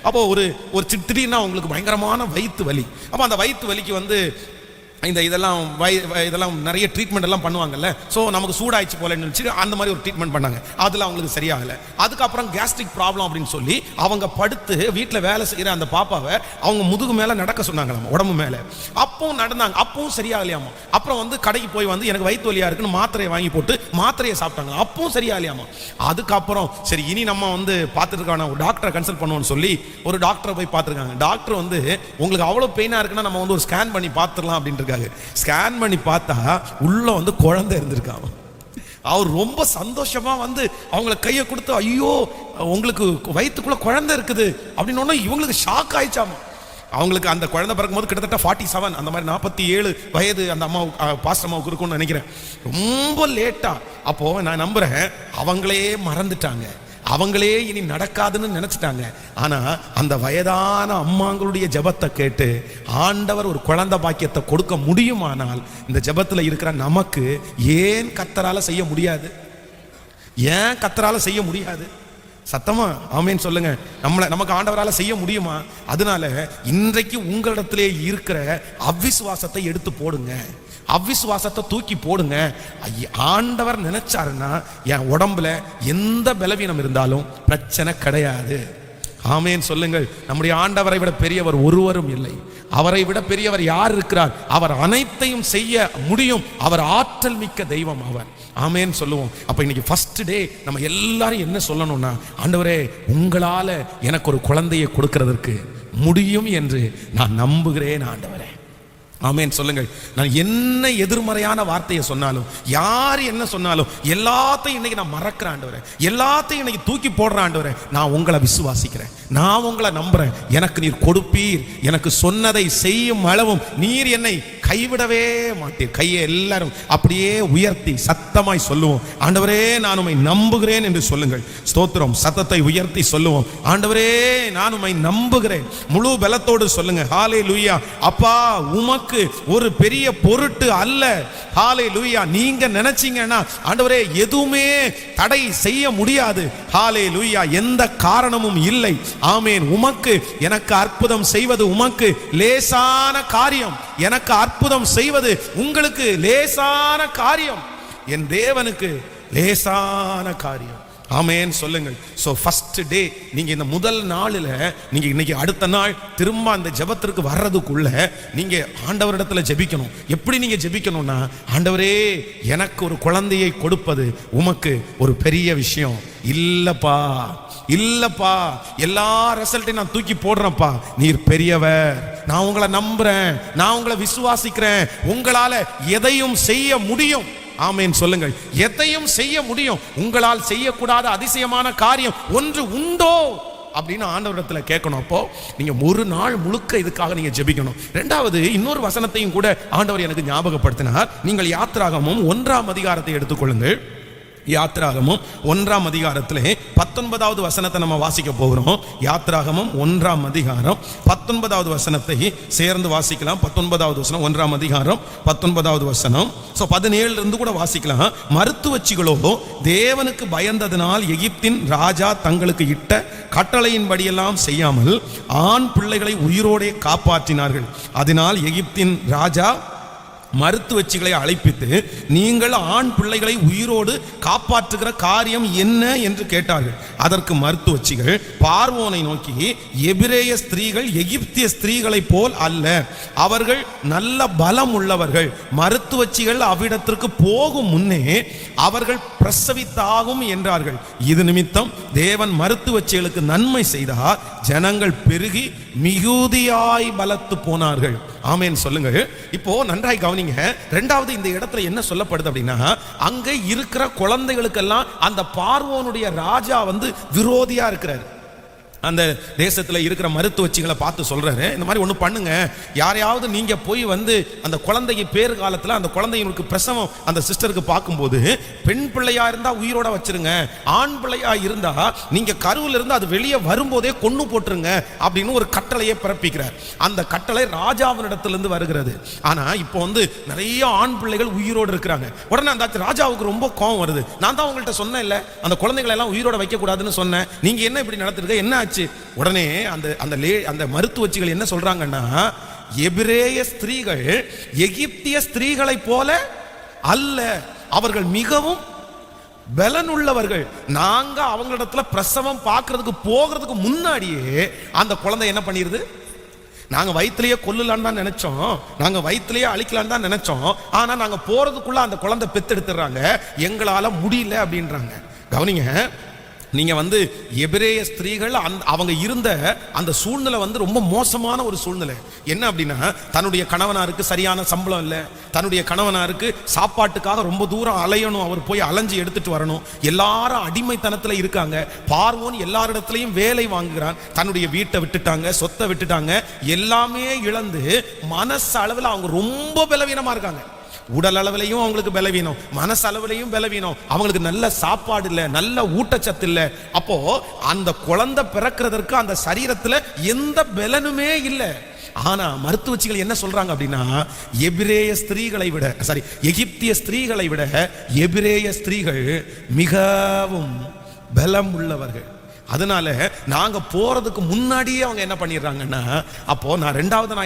Speaker 1: அப்போ ஒரு திடீர்னா அவங்களுக்கு பயங்கரமான வயிற்று வலி. அப்போ அந்த வயிற்று வலிக்கு வந்து இதெல்லாம் நிறைய ட்ரீட்மெண்ட் எல்லாம் பண்ணுவாங்கல்ல. ஸோ நமக்கு சூடாயிடுச்சு போலன்னு நினச்சி அந்த மாதிரி ஒரு ட்ரீட்மெண்ட் பண்ணாங்க. அதில் அவங்களுக்கு சரியாகலை. அதுக்கப்புறம் கேஸ்ட்ரிக் ப்ராப்ளம் அப்படின்னு சொல்லி அவங்க படுத்து வீட்டில் வேலை செய்கிற அந்த பாப்பாவை அவங்க முதுகு மேலே நடக்க சொன்னாங்களாம், உடம்பு மேலே. அப்பவும் நடந்தாங்க, அப்பவும் சரியாகலையாமா. அப்புறம் வந்து கடைக்கு போய் வந்து எனக்கு வயிற்று வலியாக இருக்குன்னு மாத்திரையை வாங்கி போட்டு மாத்திரையை சாப்பிட்டாங்க, அப்பவும் சரியாகலையாமா. அதுக்கப்புறம் சரி இனி நம்ம வந்து பார்த்துருக்கான ஒரு டாக்டரை கன்சல்ட் பண்ணுவோம்னு சொல்லி ஒரு டாக்டரை போய் பார்த்துருக்காங்க. டாக்டர் வந்து உங்களுக்கு அவ்வளோ பெயினாக இருக்குன்னா நம்ம வந்து ஒரு ஸ்கேன் பண்ணி பார்த்துடலாம் அப்படின்ட்டு ஸ்கேன் பண்ணி பார்த்தா உள்ள வந்து குழந்தை இருந்திருக்காங்க. அவர் ரொம்ப சந்தோஷமா வந்து அவங்கள கையை கொடுத்து, ஐயோ உங்களுக்கு வயிற்றுக்குள்ள குழந்தை இருக்குது அப்படின்னு இவங்களுக்கு ஷாக் ஆயிடுச்சாமா. அவங்களுக்கு அந்த குழந்தை பிறக்கும் போது கிட்டத்தட்ட 47 அந்த மாதிரி 47 வயது அந்த அம்மாவுக்கு, பாஸ்டர் அம்மாவுக்கு இருக்கும்னு நினைக்கிறேன். ரொம்ப லேட்டா. அப்போ நான் நம்புறேன் அவங்களே மறந்துட்டாங்க, அவங்களே இனி நடக்காதுன்னு நினைச்சிட்டாங்க. ஆனா அந்த வயதான அம்மாங்களுடைய ஜெபத்தை கேட்டு ஆண்டவர் ஒரு குழந்தை பாக்கியத்தை கொடுக்க முடியுமானால் இந்த ஜெபத்தில் இருக்கிற நமக்கு ஏன் கர்த்தரால செய்ய முடியாது? ஏன் கர்த்தரால செய்ய முடியாது? சத்தமா ஆமென் சொல்லுங்க. நமக்கு ஆண்டவரால செய்ய முடியுமா? அதனால இன்றைக்கு உங்களிடத்திலே இருக்கிற அவிசுவாசத்தை எடுத்து போடுங்க, அவிசுவாசத்தை தூக்கி போடுங்க. ஆண்டவர் நினைச்சாருன்னா என் உடம்புல எந்த பலவீனம் இருந்தாலும் பிரச்சனை கிடையாது. ஆமென் சொல்லுங்கள். நம்முடைய ஆண்டவரை விட பெரியவர் ஒருவரும் இல்லை. அவரை விட பெரியவர் யார் இருக்கிறார்? அவர் அனைத்தையும் செய்ய முடியும். அவர் ஆற்றல் மிக்க தெய்வம் அவர். ஆமென் சொல்லுவோம். அப்ப இன்னைக்கு ஃபர்ஸ்ட் டே நம்ம எல்லாரும் என்ன சொல்லணும்னா, ஆண்டவரே உங்களால எனக்கு ஒரு குழந்தையை கொடுக்கிறதற்கு முடியும் என்று நான் நம்புகிறேன் ஆண்டவரே. ஆமென் சொல்லுங்கள். நான் என்ன எதிர்மறையான வார்த்தையை சொன்னாலும், யார் என்ன சொன்னாலும் எல்லாத்தையும் இன்னைக்கு நான் மறக்கிறேன் ஆண்டவரே, எல்லாத்தையும் இன்னைக்கு தூக்கி போடுறேன் ஆண்டவரே. நான் உங்களை விசுவாசிக்கிறேன், நான் உங்களை நம்புறேன். எனக்கு நீர் கொடுப்பீர், எனக்கு சொன்னதை செய்யும் அளவும் நீர் என்னை கைவிடவே மாட்டீர். கையை எல்லாரும் அப்படியே உயர்த்தி சத்தமாய் சொல்லுவோம், ஆண்டவரே நான் உம்மை நம்புகிறேன் என்று சொல்லுங்கள். ஸ்தோத்திரம். சத்தத்தை உயர்த்தி சொல்லுவோம், ஆண்டவரே நான் உம்மை நம்புகிறேன். முழு பலத்தோடு சொல்லுங்க, ஹல்லேலூயா. அப்பா உமக்கு ஒரு பெரிய பொருட்டு அல்ல. ஹல்லேலூயா. நீங்க நினைச்சீங்கன்னா ஆண்டவரே எதுவுமே தடை செய்ய முடியாது. ஹல்லேலூயா. எந்த காரணமும் இல்லை. ஆமென். உமக்கு எனக்கு அற்புதம் செய்வது உமக்கு லேசான காரியம். எனக்கு அற்புதம் செய்வது உங்களுக்கு லேசான காரியம். என் தேவனுக்கு லேசான காரியம். ஆமென் சொல்லுங்கள். ஸோ ஃபர்ஸ்ட் டே நீங்க இந்த முதல் நாளில் நீங்க இன்னைக்கு அடுத்த நாள் திரும்ப அந்த ஜெபத்திற்கு வர்றதுக்குள்ள நீங்க ஆண்டவரிடத்துல ஜெபிக்கணும். எப்படி நீங்க ஜெபிக்கணும்னா, ஆண்டவரே எனக்கு ஒரு குழந்தையை கொடுப்பது உமக்கு ஒரு பெரிய விஷயம் இல்லப்பா, இல்லப்பா, எல்லா ரிசல்ட்டையும் நான் தூக்கி போடுறேன்ப்பா, நீர் பெரியவர், நான் உங்களை நம்புறேன், நான் உங்களை விசுவாசிக்கிறேன், உங்களால எதையும் செய்ய முடியும். ஆமென் சொல்லுங்கள். எதையும் செய்ய முடியும். உங்களால் செய்யக்கூடாத அதிசயமான காரியம் ஒன்று உண்டோ அப்படின்னு ஆண்டவரிடத்துல கேட்கணும். அப்போ நீங்க ஒரு நாள் முழுக்க இதுக்காக நீங்க ஜெபிக்கணும். இரண்டாவது இன்னொரு வசனத்தையும் கூட ஆண்டவர் எனக்கு ஞாபகப்படுத்தினார். நீங்கள் யாத்திராகமம் 1ஆம் அதிகாரத்தை எடுத்துக்கொள்ளுங்கள். யாத்திராகமம் 1ஆம் அதிகாரத்திலே 19வது வசனத்தை நம்ம வாசிக்க போகிறோம். யாத்திராகமம் 1ஆம் அதிகாரம் 19வது வசனத்தை சேர்ந்து வாசிக்கலாம். 19வது வசனம் 1ஆம் அதிகாரம் 19வது வசனம். 17 இருந்து கூட வாசிக்கலாம். மருத்துவச்சிகளோ தேவனுக்கு பயந்ததினால் எகிப்தின் ராஜா தங்களுக்கு இட்ட கட்டளையின்படியெல்லாம் செய்யாமல் ஆண் பிள்ளைகளை உயிரோடே காப்பாற்றினார்கள். அதனால் எகிப்தின் ராஜா மருத்துவச்சிகளை அழைப்பித்து, நீங்கள் ஆண் பிள்ளைகளை உயிரோடு காப்பாற்றுகிற காரியம் என்ன என்று கேட்டார்கள். அதற்கு மருத்துவச்சிகள் பார்வோனை நோக்கி, எபிரேய ஸ்திரீகள் எகிப்திய ஸ்திரீகளைப் போல் அல்ல, அவர்கள் நல்ல பலம் உள்ளவர்கள். மருத்துவச்சிகள் அவ்விடத்திற்கு போகும் முன்னே அவர்கள் பிரசவித்தாகும் என்றார்கள். இது நிமித்தம் தேவன் மருத்துவச்சிகளுக்கு நன்மை செய்தார். ஜனங்கள் பெருகி மிகுதியாய் பலத்து போனார்கள். ஆமென் சொல்லுங்க. இப்போ நன்றாய் கவனிங்க. இரண்டாவது இந்த இடத்துல என்ன சொல்லப்படுது அப்படின்னா, அங்க இருக்கிற குழந்தைகளுக்கெல்லாம் அந்த பார்வோனுடைய ராஜா வந்து விரோதியா இருக்கிறார். அந்த தேசத்தில் இருக்கிற மருத்துவச்சிகளை பார்த்து சொல்றாரு, இந்த மாதிரி ஒன்று பண்ணுங்க, யாரையாவது நீங்க போய் வந்து அந்த குழந்தைக்கு பேர் காலத்தில் அந்த குழந்தைகளுக்கு பிரசவம் அந்த சிஸ்டருக்கு பார்க்கும்போது பெண் பிள்ளையா இருந்தா உயிரோட வச்சிருங்க, ஆண் பிள்ளையா இருந்தா நீங்க கருவில் இருந்து அது வெளியே வரும்போதே கொன்னு போட்டுருங்க அப்படின்னு ஒரு கட்டளையை பிறப்பிக்கிறார். அந்த கட்டளை ராஜாவினிடத்திலிருந்து வருகிறது. ஆனா இப்போ வந்து நிறைய ஆண் பிள்ளைகள் உயிரோடு இருக்கிறாங்க. உடனே அந்த ராஜாவுக்கு ரொம்ப கோபம் வருது. நான் தான் உங்கள்கிட்ட சொன்னேன் இல்ல, அந்த குழந்தைகளை எல்லாம் உயிரோட வைக்க கூடாதுன்னு சொன்னேன், நீங்க என்ன இப்படி நடத்துறீங்க, என்ன ஆச்சு? உடனே அந்த மருத்துவச்சிகள் என்ன சொல்றாங்கன்னா, எபிரேய ஸ்திரீகள் எகிப்திய ஸ்திரீகளை போல அல்ல, அவர்கள் மிகவும் பலன் உள்ளவர்கள். நாங்க அவங்களிடத்துல பிரசவம் பார்க்கறதுக்கு போகிறதுக்கு முன்னாடியே அந்த குழந்தை என்ன பண்ணிருது, நாங்க வயிற்றுலயே கொல்லலான்னு தான் நினைச்சோம், நாங்க வயிற்றுலயே அழிக்கலான்னு தான் நினைச்சோம், ஆனா நாங்க போறதுக்குள்ள அந்த குழந்தை பெத்தெடுத்துறாங்க, எங்களால முடியல அப்படின்றாங்க. கவனிங்க, நீங்க எபிரேய ஸ்திரீகள் அவங்க இருந்த அந்த சூழ்நிலை ரொம்ப மோசமான ஒரு சூழ்நிலை. என்ன அப்படின்னா, தன்னுடைய கணவனாருக்கு சரியான சம்பளம் இல்லை, தன்னுடைய கணவனாருக்கு சாப்பாட்டுக்காக ரொம்ப தூரம் அலையணும், அவர் போய் அலைஞ்சு எடுத்துட்டு வரணும், எல்லாரும் அடிமைத்தனத்துல இருக்காங்க, பார்வோன் எல்லாரிடத்துலையும் வேலை வாங்குகிறான், தன்னுடைய வீட்டை விட்டுட்டாங்க, சொத்தை விட்டுட்டாங்க, எல்லாமே இழந்து மனசு அளவில் அவங்க ரொம்ப பலவீனமா இருக்காங்க. உடல் அளவிலையும் அவங்களுக்கு பலவீனம், மனசு அளவிலையும் பலவீனம், அவங்களுக்கு நல்ல சாப்பாடு இல்லை, நல்ல ஊட்டச்சத்து இல்லை. அப்போ அந்த குழந்தை பிறக்கிறதற்கு அந்த சரீரத்துல எந்த பலனுமே இல்லை. ஆனா மருத்துவச்சிகள் என்ன சொல்றாங்க அப்படின்னா, எபிரேய ஸ்திரீகளை விட எகிப்திய ஸ்திரீகளை விட எபிரேய ஸ்திரீகள் மிகவும் பலம் உள்ளவர்கள். அதனால நாங்க போறதுக்கு முன்னாடியே அவங்க என்ன பண்ணிடுறாங்கன்னா, அப்போ நான்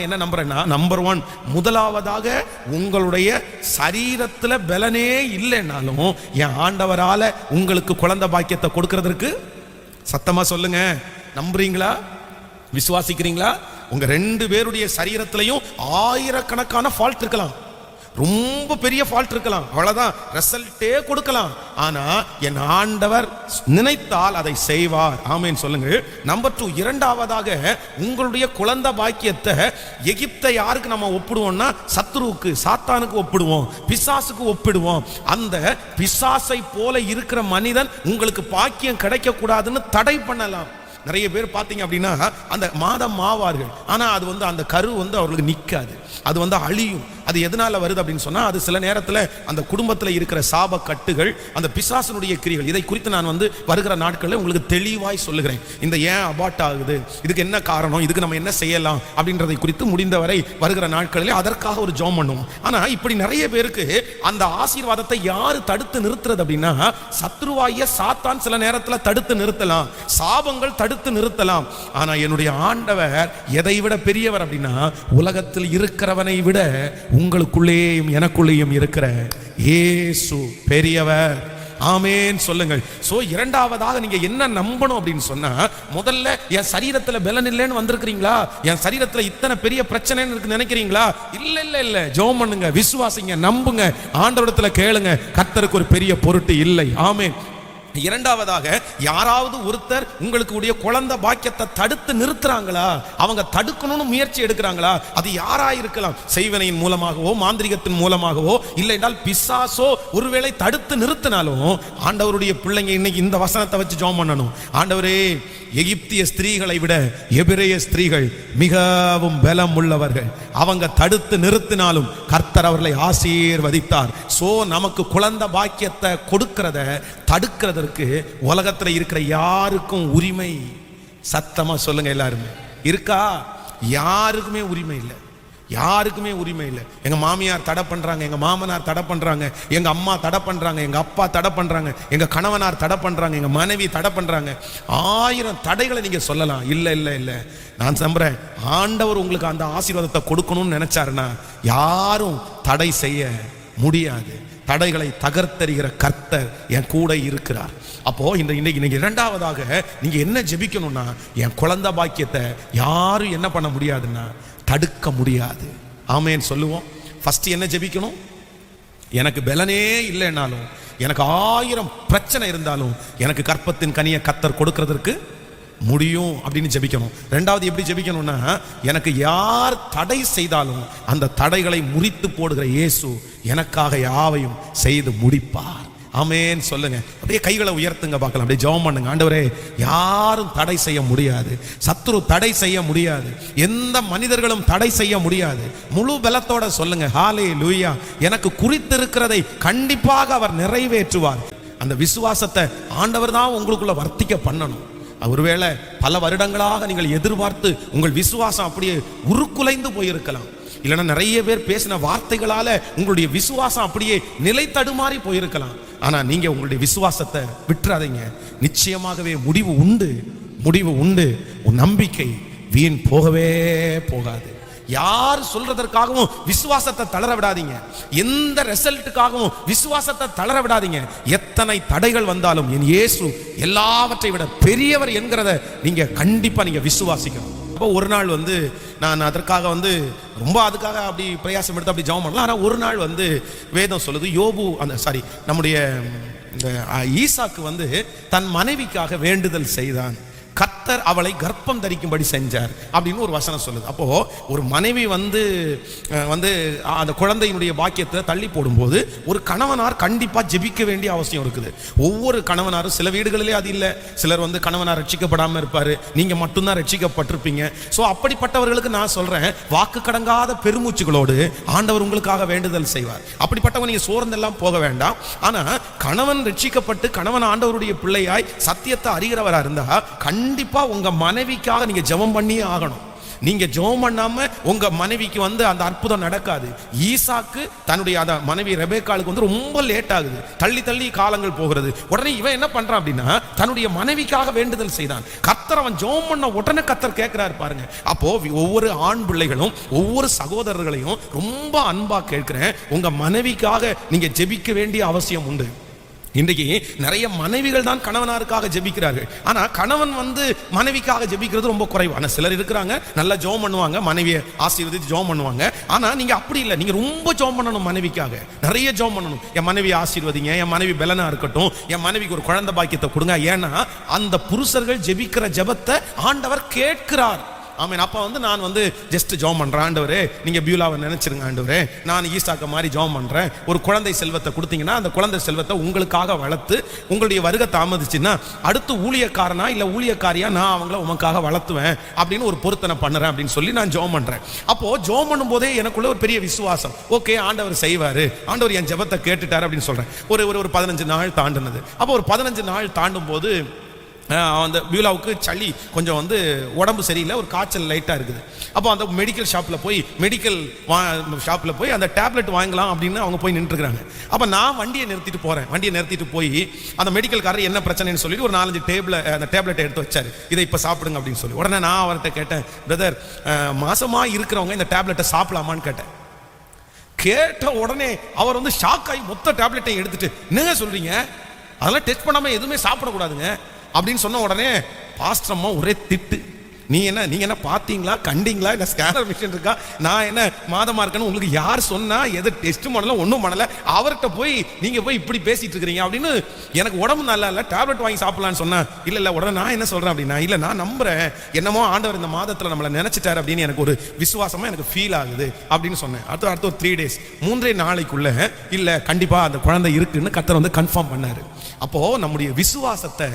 Speaker 1: என்ன நம்புறேன்னா, நம்பர் 1, முதலாவதாக உங்களுடைய சரீரத்துல பலனே இல்லைன்னாலும் என் ஆண்டவரால உங்களுக்கு குழந்தை பாக்கியத்தை கொடுக்கிறதுக்கு, சத்தமா சொல்லுங்க, நம்புறீங்களா, விசுவாசிக்கிறீங்களா? உங்க 2 பேருடைய சரீரத்திலையும் ஆயிரக்கணக்கான ஃபால்ட் இருக்கலாம், ரொம்ப பெரிய ஃபால்ட் இருக்கலாம், அவ்வளவுதான், ரிசல்ட்டே கொடுக்கலாம். ஆனா என் ஆண்டவர் நினைத்தால் அதை செய்வார். ஆமென் சொல்லுங்க. நம்பர் 2, இரண்டாவதாக உங்களுடைய குழந்தை பாக்கியத்தை எகிப்தை யாருக்கு நம்ம ஒப்பிடுவோம்னா, சத்துருவுக்கு, சாத்தானுக்கு ஒப்பிடுவோம், பிசாசுக்கு ஒப்பிடுவோம். அந்த பிசாசை போல இருக்கிற மனிதன் உங்களுக்கு பாக்கியம் கிடைக்க கூடாதுன்னு தடை பண்ணலாம். நிறைய பேர் பார்த்தீங்க அப்படின்னா அந்த மாதம் ஆவார்கள், ஆனா அது அந்த கரு அவர்களுக்கு நிற்காது, அது அழியும். அது எதனால வருது அப்படின்னு சொன்னா, அது சில நேரத்தில் அந்த குடும்பத்தில் இருக்கிற சாப கட்டுகள், அந்த பிசாசனுடைய கிரிகள். இதை குறித்து நான் வருகிற நாட்களில் உங்களுக்கு தெளிவாய் சொல்லுகிறேன். இந்த ஏன் அபார்ட் ஆகுது, இதுக்கு என்ன காரணம், இதுக்கு நம்ம என்ன செய்யலாம் அப்படின்றதை குறித்து முடிந்தவரை வருகிற நாட்களில் அதற்காக ஒரு ஜெபம் பண்ணுவோம். ஆனா இப்படி நிறைய பேருக்கு அந்த ஆசீர்வாதத்தை யாரு தடுத்து நிறுத்துறது அப்படின்னா, சத்ருவாகிய சாத்தான் சில நேரத்தில் தடுத்து நிறுத்தலாம், சாபங்கள் தடுத்து நிறுத்தலாம். ஆனா என்னுடைய ஆண்டவர் எதை விட பெரியவர் அப்படின்னா, உலகத்தில் இருக்கிறவனை விட உங்களுக்குள்ளேயும் எனக்குள்ளேயும் இருக்கிற இயேசு பெரியவர். ஆமென் சொல்லுங்கள். சோ இரண்டாவதாக நீங்க என்ன நம்பணும் அப்படின்னு சொன்னா, முதல்ல என் சரீரத்துல பலன் இல்லைன்னு வந்திருக்கிறீங்களா, என் சரீரத்துல இத்தனை பெரிய பிரச்சனைன்னு இருக்கு நினைக்கிறீங்களா? இல்ல இல்ல இல்ல, ஜெபம் பண்ணுங்க, விசுவாசிங்க, நம்புங்க, ஆண்டவரிடத்துல கேளுங்க, கர்த்தருக்கு ஒரு பெரிய பொருட்டு இல்லை. ஆமென். இரண்டாவதாக, யாராவது ஒருத்தர் உங்களுக்கு உடைய குழந்தை பாக்கியத்தை தடுத்து நிறுத்துறாங்களா, அவங்க தடுக்கணும்னு முயற்சி எடுக்கிறாங்களா, அது யாரா இருக்கலாம், செய்வனையின் மூலமாகவோ மாந்திரிகத்தின் மூலமாகவோ, இல்லை என்றால் பிசாசோ ஒருவேளை தடுத்து நிறுத்தினாலும், ஆண்டவருடைய பிள்ளைங்க இன்னைக்கு இந்த வசனத்தை வச்சு ஜெபம் பண்ணணும். ஆண்டவரே, எகிப்திய ஸ்திரீகளை விட எபிரேய ஸ்திரீகள் மிகவும் பலம் உள்ளவர்கள், அவங்க தடுத்து நிறுத்தினாலும் கர்த்தர் அவர்களை ஆசீர்வதித்தார். சோ நமக்கு குழந்தை பாக்கியத்தை கொடுக்கிறத தடுக்கிறதற்கு உலகத்தில் இருக்கிற யாருக்கும் உரிமை, சத்தமா சொல்லுங்க, எல்லாருமே இருக்கா? யாருக்குமே உரிமை இல்லை, யாருக்குமே உரிமை இல்லை. எங்க மாமியார் தடை பண்றாங்க, எங்க மாமனார் தடை பண்றாங்க, எங்க அம்மா தடை பண்றாங்க, எங்க அப்பா தடை பண்றாங்க, எங்க கணவனார் தடை பண்றாங்க, எங்க மனைவி தடை பண்றாங்க. 1000 தடைகளை நீங்க சொல்லலாம். இல்ல இல்ல இல்ல, நான் நம்புறேன், ஆண்டவர் உங்களுக்கு அந்த ஆசீர்வாதத்தை கொடுக்கணும்னு நினைச்சாருன்னா யாரும் தடை செய்ய முடியாது. தடைகளை தகர்த்தெறிகிற கர்த்தர் என் கூட இருக்கிறார். அப்போ இன்னைக்கு இரண்டாவதாக நீங்க என்ன ஜெபிக்கணும்னா, என் குழந்தை பாக்கியத்தை யாரும் என்ன பண்ண முடியாதுன்னா தடுக்க முடியாது. ஆமென் சொல்லுவோம். ஃபர்ஸ்ட் என்ன ஜெபிக்கணும்? எனக்கு பலனே இல்லைன்னாலும், எனக்கு 1000 பிரச்சனை இருந்தாலும், எனக்கு கற்பத்தின் கனியை கர்த்தர் கொடுக்கிறதுக்கு முடியும் அப்படின்னு ஜெபிக்கணும். ரெண்டாவது எப்படி ஜெபிக்கணும்னா, எனக்கு யார் தடை செய்தாலும் அந்த தடைகளை முறித்து போடுகிற இயேசு எனக்காக யாவையும் செய்து முடிப்பார். ஆமென் சொல்லுங்க. அப்படியே கைகளை உயர்த்துங்க பார்க்கலாம், அப்படியே ஜெபம் பண்ணுங்க. ஆண்டவரே, யாரும் தடை செய்ய முடியாது, சத்துரு தடை செய்ய முடியாது, எந்த மனிதர்களும் தடை செய்ய முடியாது. முழு பலத்தோட சொல்லுங்க, ஹல்லேலூயா. எனக்கு குறித்திருக்கிறதை கண்டிப்பாக அவர் நிறைவேற்றுவார். அந்த விசுவாசத்தை ஆண்டவர் தான் உங்களுக்குள்ள வர்த்திக்க பண்ணணும். ஒருவேளை பல வருடங்களாக நீங்கள் எதிர்பார்த்து உங்கள் விசுவாசம் அப்படியே உருக்குலைந்து போயிருக்கலாம், இல்லைன்னா நிறைய பேர் பேசின வார்த்தைகளால உங்களுடைய விசுவாசம் அப்படியே நிலை தடுமாறி போயிருக்கலாம். ஆனா நீங்க உங்களுடைய விசுவாசத்தை விட்டுறாதீங்க. நிச்சயமாகவே முடிவு உண்டு, முடிவு உண்டு. உன் நம்பிக்கை வீண் போகவே போகாது. யார் சொல்றதற்காகவும் விசுவாசத்தை தளர விடாதீங்க. எந்த ரிசல்ட்டுக்காகவும் விசுவாசத்தை தளர விடாதீங்க. எத்தனை தடைகள் வந்தாலும் என் இயேசு எல்லாவற்றை விட பெரியவர் என்கிறத நீங்க கண்டிப்பா நீங்க விசுவாசிக்கணும். அப்போ ஒரு நாள் நான் அதற்காக ரொம்ப அதுக்காக அப்படி பிரயாசம் எடுத்து அப்படி ஜெபம் பண்ணலாம். ஆனால் ஒரு நாள் வேதம் சொல்லுது, யோபு நம்முடைய இந்த ஈசாக்கு தன் மனைவிக்காக வேண்டுதல் செய்தான். கர்த்தர் அவளை கர்ப்பம் தரிக்கும்படி செஞ்சார் அப்படின்னு ஒரு வசனம் சொல்லுது. அப்போ ஒரு மனைவி அந்த குழந்தையினுடைய பாக்கியத்தை தள்ளி போடும்போது ஒரு கணவனார் கண்டிப்பா ஜெபிக்க வேண்டிய அவசியம் இருக்குது. ஒவ்வொரு கணவனாரும், சில வீடுகளிலே அது இல்லை, சிலர் கணவனார் ரட்சிக்கப்படாமல் இருப்பாரு, நீங்க மட்டும்தான் ரட்சிக்கப்பட்டிருப்பீங்க. ஸோ அப்படிப்பட்டவர்களுக்கு நான் சொல்றேன், வாக்கு கடங்காத பெருமூச்சுகளோடு ஆண்டவர் உங்களுக்காக வேண்டுதல் செய்வார். அப்படிப்பட்டவங்க நீங்க சோர்ந்தெல்லாம் போக வேண்டாம். ஆனா கணவன் ரட்சிக்கப்பட்டு கணவன் ஆண்டவருடைய பிள்ளையாய் சத்தியத்தை அறிகிறவரா இருந்தா கண்டிப்பா உங்க மனைவிக்காக நீங்க ஜெபம் பண்ணியே ஆகணும். நீங்க ஜெபம் பண்ணாம உங்க மனைவிக்கு அந்த அற்புதம் நடக்காது. ஈசாக்கு தன்னுடைய மனைவி ரெபேக்காளுக்கு ரொம்ப லேட் ஆகுது, தள்ளி தள்ளி காலங்கள் போகிறது. உடனே இவன் என்ன பண்றான் அப்படின்னா தன்னுடைய மனைவிக்காக வேண்டுதல் செய்தான். கர்த்தர் அவன் ஜெபம் பண்ண உடனே கர்த்தர் கேட்கிறாரு பாருங்க. அப்போ ஒவ்வொரு ஆண் பிள்ளைகளும் ஒவ்வொரு சகோதரர்களையும் ரொம்ப அன்பா கேட்கிறேன், உங்க மனைவிக்காக நீங்க ஜெபிக்க வேண்டிய அவசியம் உண்டு. இன்றைக்கு நிறைய மனைவிகள் தான் கணவனாருக்காக ஜெபிக்கிறார்கள். ஆனா கணவன் மனைவிக்காக ஜெபிக்கிறது ரொம்ப குறைவு. ஆனா சிலர் இருக்கிறாங்க, நல்லா ஜெபம் பண்ணுவாங்க, மனைவியை ஆசீர்வதித்து ஜெபம் பண்ணுவாங்க. ஆனா நீங்க அப்படி இல்லை, நீங்க ரொம்ப ஜெபம் பண்ணணும், மனைவிக்காக நிறைய ஜெபம் பண்ணணும். என் மனைவி ஆசீர்வதிங்க, என் மனைவி பலனா இருக்கட்டும், என் மனைவிக்கு ஒரு குழந்தை பாக்கியத்தை கொடுங்க. ஏன்னா அந்த புருஷர்கள் ஜெபிக்கிற ஜெபத்தை ஆண்டவர் கேட்கிறார். ஆமீன். அப்போ நான் ஜஸ்ட் ஜெபம் பண்றேன், ஆண்டவரே நீங்க பியூலாவை நினைச்சிருங்க, ஆண்டவரே நான் ஈசாக்க மாதிரி ஜெபம் பண்றேன், ஒரு குழந்தை செல்வத்தை கொடுத்தீங்கன்னா அந்த குழந்தை செல்வத்தை உங்களுக்காக வளர்த்து உங்களுடைய வருகை தாமதிச்சுன்னா அடுத்து ஊழியக்காரனா இல்ல ஊழியக்காரியா நான் அவங்கள உமக்காக வளர்த்துவேன் அப்படின்னு ஒரு பொருத்தனை பண்ணுறேன் அப்படின்னு சொல்லி நான் ஜெபம் பண்றேன். அப்போ ஜெபம் பண்ணும் போதே எனக்குள்ள ஒரு பெரிய விசுவாசம், ஓகே ஆண்டவர் செய்வாரு, ஆண்டவர் என் ஜெபத்தை கேட்டுட்டாரு அப்படின்னு சொல்றேன். ஒரு 15 நாள் தாண்டினது. அப்போ ஒரு 15 நாள் தாண்டும் போது அந்த பியூலாவுக்கு சளி கொஞ்சம் உடம்பு சரியில்லை, ஒரு காய்ச்சல் லைட்டாக இருக்குது. அப்போ அந்த மெடிக்கல் ஷாப்பில் போய் அந்த டேப்லெட் வாங்கலாம் அப்படின்னு அவங்க போய் நின்றுருக்காங்க. அப்போ நான் வண்டியை நிறுத்திட்டு போய் அந்த மெடிக்கல்காரர் என்ன பிரச்சனைன்னு சொல்லிட்டு ஒரு 4-5 அந்த டேப்லெட்டை எடுத்து வச்சாரு, இதை இப்போ சாப்பிடுங்க அப்படின்னு சொல்லி. உடனே நான் அவர்கிட்ட கேட்டேன், பிரதர் மாசமாக இருக்கிறவங்க இந்த டேப்லெட்டை சாப்பிடலாமான்னு கேட்டேன். கேட்ட உடனே அவர் ஷாக் ஆகி மொத்த டேப்லெட்டை எடுத்துட்டு, என்னங்க சொல்றீங்க, அதெல்லாம் டெஸ்ட் பண்ணாமல் எதுவுமே சாப்பிடக்கூடாதுங்க அப்படின்னு சொன்ன உடனே பாஸ்டர் அம்மா ஒரே திட்டு. நீங்க என்ன பார்த்தீங்களா, கண்டிங்களா, என்ன ஸ்கேனர் மிஷின் இருக்கா, நான் என்ன மாதமா இருக்கேன்னு உங்களுக்கு யார் சொன்னா, எது டெஸ்ட் பண்ணல, ஒன்றும் பண்ணல, அவர்கிட்ட போய் நீங்க போய் இப்படி பேசிட்டு இருக்கிறீங்க அப்படின்னு. எனக்கு உடம்பு நல்லா இல்லை, டேப்லெட் வாங்கி சாப்பிடலான்னு சொன்னா, இல்ல உடனே நான் என்ன சொல்றேன் அப்படின்னா, இல்ல நான் நம்புறேன், என்னமோ ஆண்டவர் இந்த மாதத்துல நம்மளை நினைச்சிட்டாரு அப்படின்னு எனக்கு ஒரு விசுவாசமா எனக்கு ஃபீல் ஆகுது அப்படின்னு சொன்னேன். அடுத்த ஒரு 3 days 3 நாளைக்குள்ள இல்ல கண்டிப்பா அந்த குழந்தை இருக்குன்னு கர்த்தர் கன்ஃபார்ம் பண்ணாரு. அப்போ நம்முடைய விசுவாசத்தை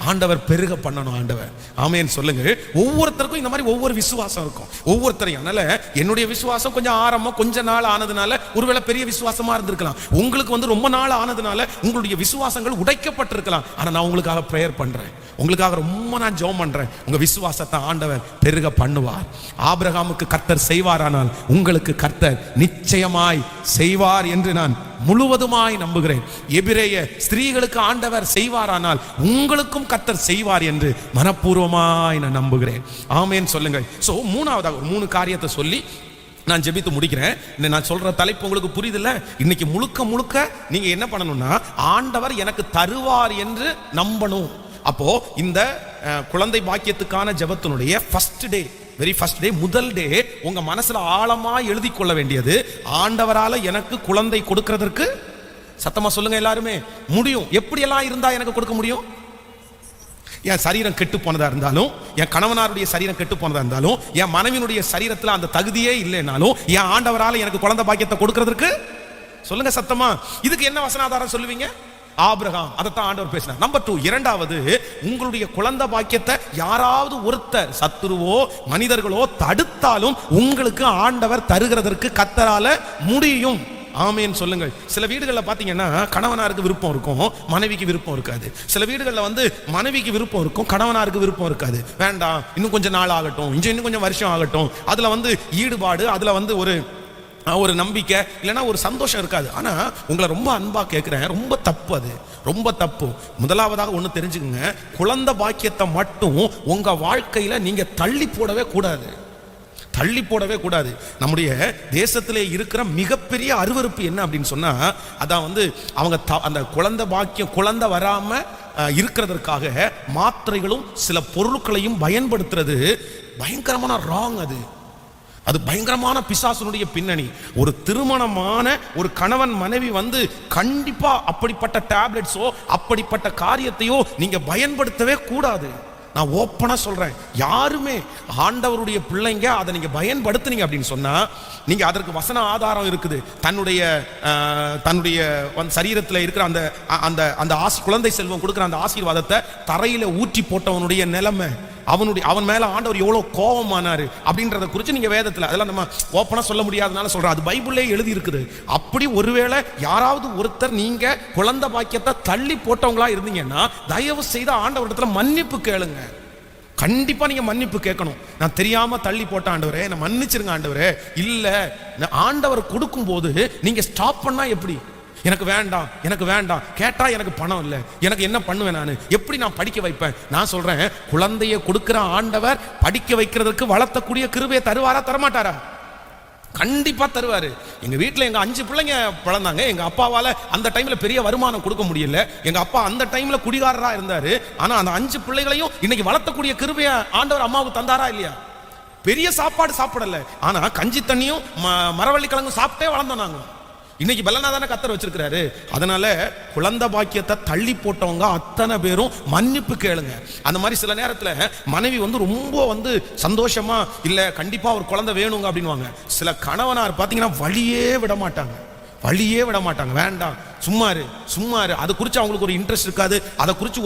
Speaker 1: ஆண்டவர் பெருக பண்ணணும். ஆண்டவர் ஆமென் சொல்லுங்க. ஒவ்வொருத்தருக்கும் இந்த மாதிரி ஒவ்வொரு விசுவாசம் இருக்கும் ஒவ்வொருத்தரையும். அதனால என்னுடைய விசுவாசம் கொஞ்சம் ஆரம்பம் கொஞ்ச நாள் ஆனதுனால ஒருவேளை பெரிய விசுவாசமா இருந்திருக்கலாம். உங்களுக்கு ரொம்ப நாள் ஆனதுனால உங்களுடைய விசுவாசங்கள் உடைக்கப்பட்டிருக்கலாம். ஆனா நான் உங்களுக்காக பிரேயர் பண்றேன், உங்களுக்காக ரொம்ப நான் ஜெபம் பண்றேன், உங்க விசுவாசத்தை ஆண்டவர் பெருக பண்ணுவார். ஆபிரகாமுக்கு கர்த்தர் செய்வாரானால் உங்களுக்கு கர்த்தர் நிச்சயமாய் செய்வார் என்று நான் முழுவதுமாய் நம்புகிறேன். எபிரேய ஸ்திரீகளுக்கு ஆண்டவர் செய்வாரானால் உங்களுக்கும் கர்த்தர் செய்வார் என்று மனப்பூர்வமாய் நான் நம்புகிறேன். ஆமென் சொல்லுங்கள். சோ மூணாவதாக ஒரு 3 காரியத்தை சொல்லி நான் ஜெபித்து முடிக்கிறேன். நான் சொல்ற தலைப்பு உங்களுக்கு புரியுதுல்ல? இன்னைக்கு முழுக்க நீங்க என்ன பண்ணணும்னா, ஆண்டவர் எனக்கு தருவார் என்று நம்பணும். அப்போ இந்த குழந்தை பாக்கியத்துக்கான ஜெபத்தினுடைய வெரி ஃபர்ஸ்ட் டே முதல் டே உங்க மனசுல ஆழமா எழுதி கொள்ள வேண்டியது, ஆண்டவரால எனக்கு குழந்தை கொடுக்கிறதற்கு, சத்தமா சொல்லுங்க எல்லாருமே, முடியும். எப்படியெல்லாம் இருந்தா எனக்கு கொடுக்க முடியும்? என் சரீரம் கெட்டு போனதா இருந்தாலும், என் கணவனாருடைய சரீரம் கெட்டு போனதா இருந்தாலும், என் மனைவியினுடைய சரீரத்துல அந்த தகுதியே இல்லைனாலும் என் ஆண்டவரால எனக்கு குழந்தை பாக்கியத்தை கொடுக்கிறதுக்கு சொல்லுங்க சத்தமா. இதுக்கு என்ன வசனாதாரம் சொல்லுவீங்க? ஆபிரகாம். அதைத்தான் ஆண்டவர் பேசினார். நம்பர் 2, இரண்டாவது, உங்களுடைய குழந்தை பாக்கியத்தை யாராவது ஒருத்தர், சத்துருவோ மனிதர்களோ தடுத்தாலும் உங்களுக்கு ஆண்டவர் தருகிறதற்கு கர்த்தரால முடியும். ஆமென் சொல்லுங்கள். சில வீடுகளில் பார்த்தீங்கன்னா கணவனாருக்கு விருப்பம் இருக்கும், மனைவிக்கு விருப்பம் இருக்காது. சில வீடுகளில் மனைவிக்கு விருப்பம் இருக்கும், கணவனாருக்கு விருப்பம் இருக்காது. வேண்டாம், இன்னும் கொஞ்சம் நாள் ஆகட்டும், இன்னும் கொஞ்சம் வருஷம் ஆகட்டும். அதுல ஈடுபாடு, அதுல ஒரு நம்பிக்கை இல்லைன்னா ஒரு சந்தோஷம் இருக்காது. ஆனா உங்களை ரொம்ப அன்பா கேட்கிறேன், ரொம்ப தப்பு, அது ரொம்ப தப்பு. முதலாவதாக ஒண்ணு தெரிஞ்சுக்கங்க, குழந்தை பாக்கியத்தை மட்டும் உங்க வாழ்க்கையில நீங்க தள்ளி போடவே கூடாது. தள்ளி போடவே கூடாது. நம்முடைய தேசத்திலே இருக்கிற மிகப்பெரிய அருவருப்பு என்ன அப்படின்னு சொன்னா, அதான் வந்து அவங்க அந்த குழந்தை பாக்கியம், குழந்தை வராம இருக்கிறதற்காக மாத்திரைகளும் சில பொருட்களையும் பயன்படுத்துறது பயங்கரமான ராங். அது பயங்கரமான பிசாசுனுடைய பின்னணி. ஒரு திருமணமான ஒரு கணவன் மனைவி வந்து கண்டிப்பா அப்படிப்பட்ட டேப்லெட்ஸோ அப்படிப்பட்ட காரியத்தையோ நீங்க பயன்படுத்தவே கூடாது. நான் ஓப்பனா சொல்றேன், யாருமே ஆண்டவருடைய பிள்ளைங்க அதை நீங்க பயன்படுத்துனீங்க அப்படின்னு சொன்னா, நீங்க அதற்கு வசன ஆதாரம் இருக்குது. தன்னுடைய சரீரத்தில் இருக்கிற அந்த அந்த அந்த குழந்தை செல்வம் கொடுக்கிற அந்த ஆசீர்வாதத்தை தரையில ஊற்றி போட்டவனுடைய நிலைமை, அவன் மேல ஆண்டவர் எவ்வளவு கோபமானாரு அப்படின்றத குறித்து நீங்க வேதத்துல, அதெல்லாம் நம்ம ஓப்பனா சொல்ல முடியாதனால சொல்றோம், அது பைபிளே எழுதி இருக்குது. அப்படி ஒருவேளை யாராவது ஒருத்தர் நீங்க குழந்தை பாக்கியத்தை தள்ளி போட்டவங்களா இருந்தீங்கன்னா, தயவு செய்து ஆண்டவரிடத்துல மன்னிப்பு கேளுங்க. கண்டிப்பா நீங்க மன்னிப்பு கேட்கணும். நான் தெரியாம தள்ளி போட்ட ஆண்டவரே, நான் மன்னிச்சிருங்க ஆண்டவரே. இல்ல, ஆண்டவர் கொடுக்கும் போது நீங்க ஸ்டாப் பண்ணா எப்படி? எனக்கு வேண்டாம், எனக்கு வேண்டாம் கேட்டா எனக்கு பணம் இல்லை, எனக்கு என்ன பண்ணுவேன், நான் எப்படி நான் படிக்க வைப்பேன்? நான் சொல்றேன், குழந்தைய கொடுக்கிற ஆண்டவர் படிக்க வைக்கிறதுக்கு வளர்த்தக்கூடிய கிருபையை தருவாரா தரமாட்டாரா? கண்டிப்பா தருவாரு. எங்க வீட்டுல எங்க 5 பிள்ளைங்க பிறந்தாங்க. எங்க அப்பாவால அந்த டைம்ல பெரிய வருமானம் கொடுக்க முடியல. எங்க அப்பா அந்த டைம்ல குடிகாரரா இருந்தாரு. ஆனா அந்த 5 பிள்ளைகளையும் இன்னைக்கு வளர்த்தக்கூடிய கிருபையை ஆண்டவர் அம்மாவுக்கு தந்தாரா இல்லையா? பெரிய சாப்பாடு சாப்பிடல, ஆனா கஞ்சி தண்ணியும் மரவள்ளி கிழங்கும் சாப்பிட்டே வளர்ந்தோம் நாங்க. இன்னைக்கு பலனா தானே கத்தர் வச்சிருக்கிறாரு. அதனால குழந்தை பாக்கியத்தை தள்ளி போட்டவங்க அத்தனை பேரும் மன்னிப்பு கேளுங்க. அந்த மாதிரி சில நேரத்துல மனைவி வந்து ரொம்ப வந்து சந்தோஷமா இல்ல கண்டிப்பா ஒரு குழந்தை வேணுங்க அப்படின்வாங்க. சில கணவனார் பாத்தீங்கன்னா வழியே விட மாட்டாங்க, வேண்டாம் சும்மாரு. அதை குறித்து அவங்களுக்கு ஒரு இன்ட்ரெஸ்ட் இருக்காது, அதை குறித்து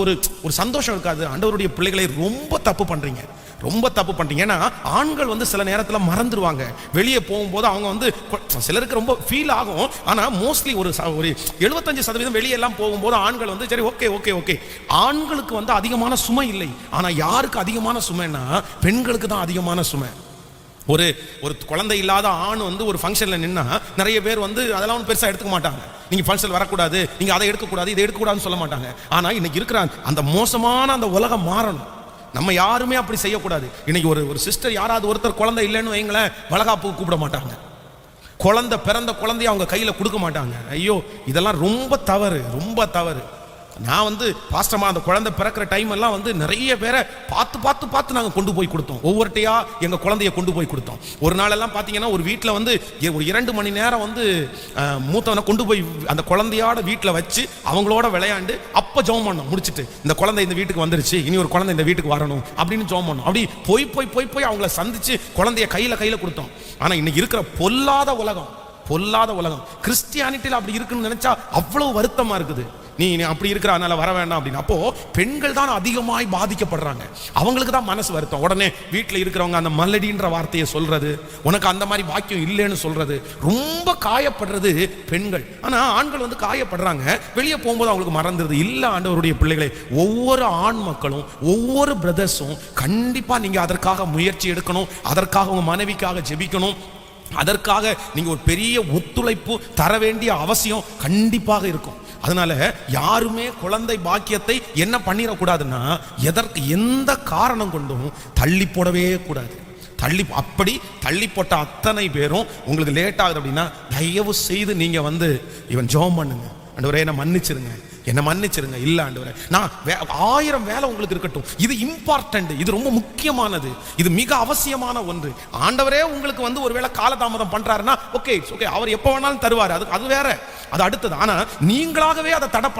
Speaker 1: ஒரு சந்தோஷம் இருக்காது. ஆண்டவருடைய பிள்ளைகளை ரொம்ப தப்பு பண்றீங்க. ஏன்னா ஆண்கள் வந்து சில நேரத்தில் மறந்துடுவாங்க. வெளியே போகும்போது அவங்க வந்து சிலருக்கு ரொம்ப ஃபீல் ஆகும். ஆனால் மோஸ்ட்லி ஒரு 75% வெளியே எல்லாம் போகும்போது ஆண்கள் வந்து சரி ஓகே. ஆண்களுக்கு வந்து அதிகமான சுமை இல்லை. ஆனால் யாருக்கு அதிகமான சுமைன்னா பெண்களுக்கு தான் அதிகமான சுமை. ஒரு குழந்தை இல்லாத ஆண் வந்து ஒரு ஃபங்க்ஷன்ல நின்னா நிறைய பேர் வந்து அதெல்லாம் பெருசா எடுத்துக்க மாட்டாங்க. நீங்க ஃபங்க்ஷன் வரக்கூடாது, நீங்க அதை எடுக்கக்கூடாது, இதை எடுக்கக்கூடாதுன்னு சொல்ல மாட்டாங்க. ஆனா இன்னைக்கு இருக்கிற அந்த மோசமான அந்த உலகம் மாறணும். நம்ம யாருமே அப்படி செய்யக்கூடாது. இன்னைக்கு ஒரு சிஸ்டர் யாராவது ஒருத்தர் குழந்தை இல்லைன்னு வைங்களேன், வளகாப்புக்கு கூப்பிட மாட்டாங்க. பிறந்த குழந்தைய அவங்க கையில கொடுக்க மாட்டாங்க. ஐயோ, இதெல்லாம் ரொம்ப தவறு. நான் வந்து பாஸ்டமா அந்த குழந்தை பிறக்கிற டைம் எல்லாம் வந்து நிறைய பேரை பார்த்து நாங்கள் கொண்டு போய் கொடுத்தோம். ஒவ்வொருட்டையா எங்க குழந்தைய கொண்டு போய் கொடுத்தோம். ஒரு நாள் எல்லாம் பார்த்தீங்கன்னா ஒரு வீட்டில் வந்து ஒரு 2 மணி நேரம் வந்து மூத்தவனை கொண்டு போய் அந்த குழந்தையோட வீட்டில் வச்சு அவங்களோட விளையாண்டு அப்போ ஜெபம் பண்ணோம். முடிச்சுட்டு இந்த குழந்தை இந்த வீட்டுக்கு வந்துருச்சு, இனி ஒரு குழந்தை இந்த வீட்டுக்கு வரணும் அப்படின்னு ஜெபம் பண்ணோம். அப்படி போய் அவங்கள சந்திச்சு குழந்தைய கையில கொடுத்தோம். ஆனா இன்னைக்கு இருக்கிற பொல்லாத உலகம் கிறிஸ்டியானிட்டியில் அப்படி இருக்குன்னு நினைச்சா அவ்வளவு வருத்தமா இருக்குது. நீ அப்படி இருக்கிற அதனால வர வேண்டாம் அப்படின்னு. அப்போ பெண்கள் தான் அதிகமாய் பாதிக்கப்படுறாங்க. அவங்களுக்கு தான் மனசு வருத்தம். உடனே வீட்டில் இருக்கிறவங்க அந்த மல்லடின்ற வார்த்தையை சொல்றது, உனக்கு அந்த மாதிரி பாக்கியம் இல்லைன்னு சொல்றது, ரொம்ப காயப்படுறது பெண்கள். ஆனா ஆண்கள் வந்து காயப்படுறாங்க, வெளியே போகும்போது அவங்களுக்கு மறந்துடுது. இல்ல, ஆண்டவருடைய பிள்ளைகளை ஒவ்வொரு ஆண் மக்களும் ஒவ்வொரு பிரதர்ஸும் கண்டிப்பா நீங்க அதற்காக முயற்சி எடுக்கணும். அதற்காக உங்க மனைவிக்காக ஜெபிக்கணும். அதற்காக நீங்க ஒரு பெரிய ஒத்துழைப்பு தர வேண்டிய அவசியம் கண்டிப்பாக இருக்கும். அதனால யாருமே குழந்தை பாக்கியத்தை என்ன பண்ணிடக்கூடாதுன்னா, எந்த காரணம் கொண்டும் தள்ளி போடவே கூடாது. அப்படி தள்ளி போட்ட அத்தனை பேரும் உங்களுக்கு லேட் ஆகுது அப்படின்னா தயவு செய்து நீங்க வந்து இவன் ஜெபம் பண்ணுங்க, ஆண்டவரே என்ன மன்னிச்சிருங்க. இல்ல ஆண்டவரே, நான் 1000 வேலை உங்களுக்கு இருக்கட்டும், இது இம்பார்ட்டன்ட், இது ரொம்ப முக்கியமானது, இது மிக அவசியமான ஒன்று. ஆண்டவரே உங்களுக்கு வந்து ஒருவேளை காலதாமதம் பண்றாருன்னா ஓகே, அவர் எப்ப வேணாலும் தருவாரு, அது வேற, அது அடுத்தது. ஆனா நீங்களாகவே அதை தடை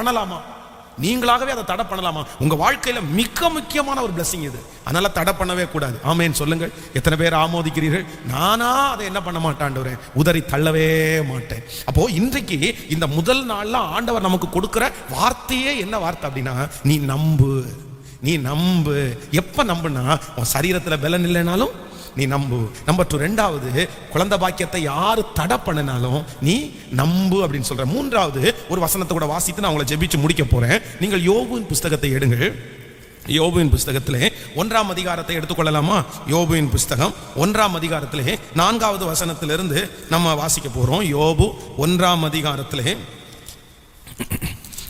Speaker 1: பண்ணலாமா? உங்க வாழ்க்கையில மிக முக்கியமான ஒரு blessing இது. அதனால தடை பண்ணவே கூடாது. ஆமென் சொல்லுங்கள். எத்தனை பேர் ஆமோதிக்கிறீர்கள்? நானா அதை என்ன பண்ண மாட்டாண்டவரே, உதறி தள்ளவே மாட்டேன். அப்போ இன்றைக்கு இந்த முதல் நாள்ல ஆண்டவர் நமக்கு கொடுக்கிற வார்த்தையே என்ன வார்த்தை அப்படின்னா, நீ நம்பு. எப்ப நம்புனா, உன் சரீரத்துல பலன் இல்லைனாலும் நீ நம்பு. நம்பர் 2, ரெண்டாவது, குழந்தை பாக்கியத்தை யாரு தடை பண்ணினாலும் நீ நம்பு அப்படின்னு சொல்ற. மூன்றாவது ஒரு வசனத்தை கூட வாசித்து நான் உங்களை ஜெபிச்சு முடிக்க போறேன். நீங்கள் யோபுவின் புஸ்தகத்தை எடுங்கள். யோபுவின் புஸ்தகத்திலே 1ஆம் அதிகாரத்தை எடுத்துக்கொள்ளலாமா? யோபுவின் புஸ்தகம் 1ஆம் அதிகாரத்திலே 4வது வசனத்திலிருந்து நம்ம வாசிக்க போறோம். யோபு 1ஆம் அதிகாரத்திலே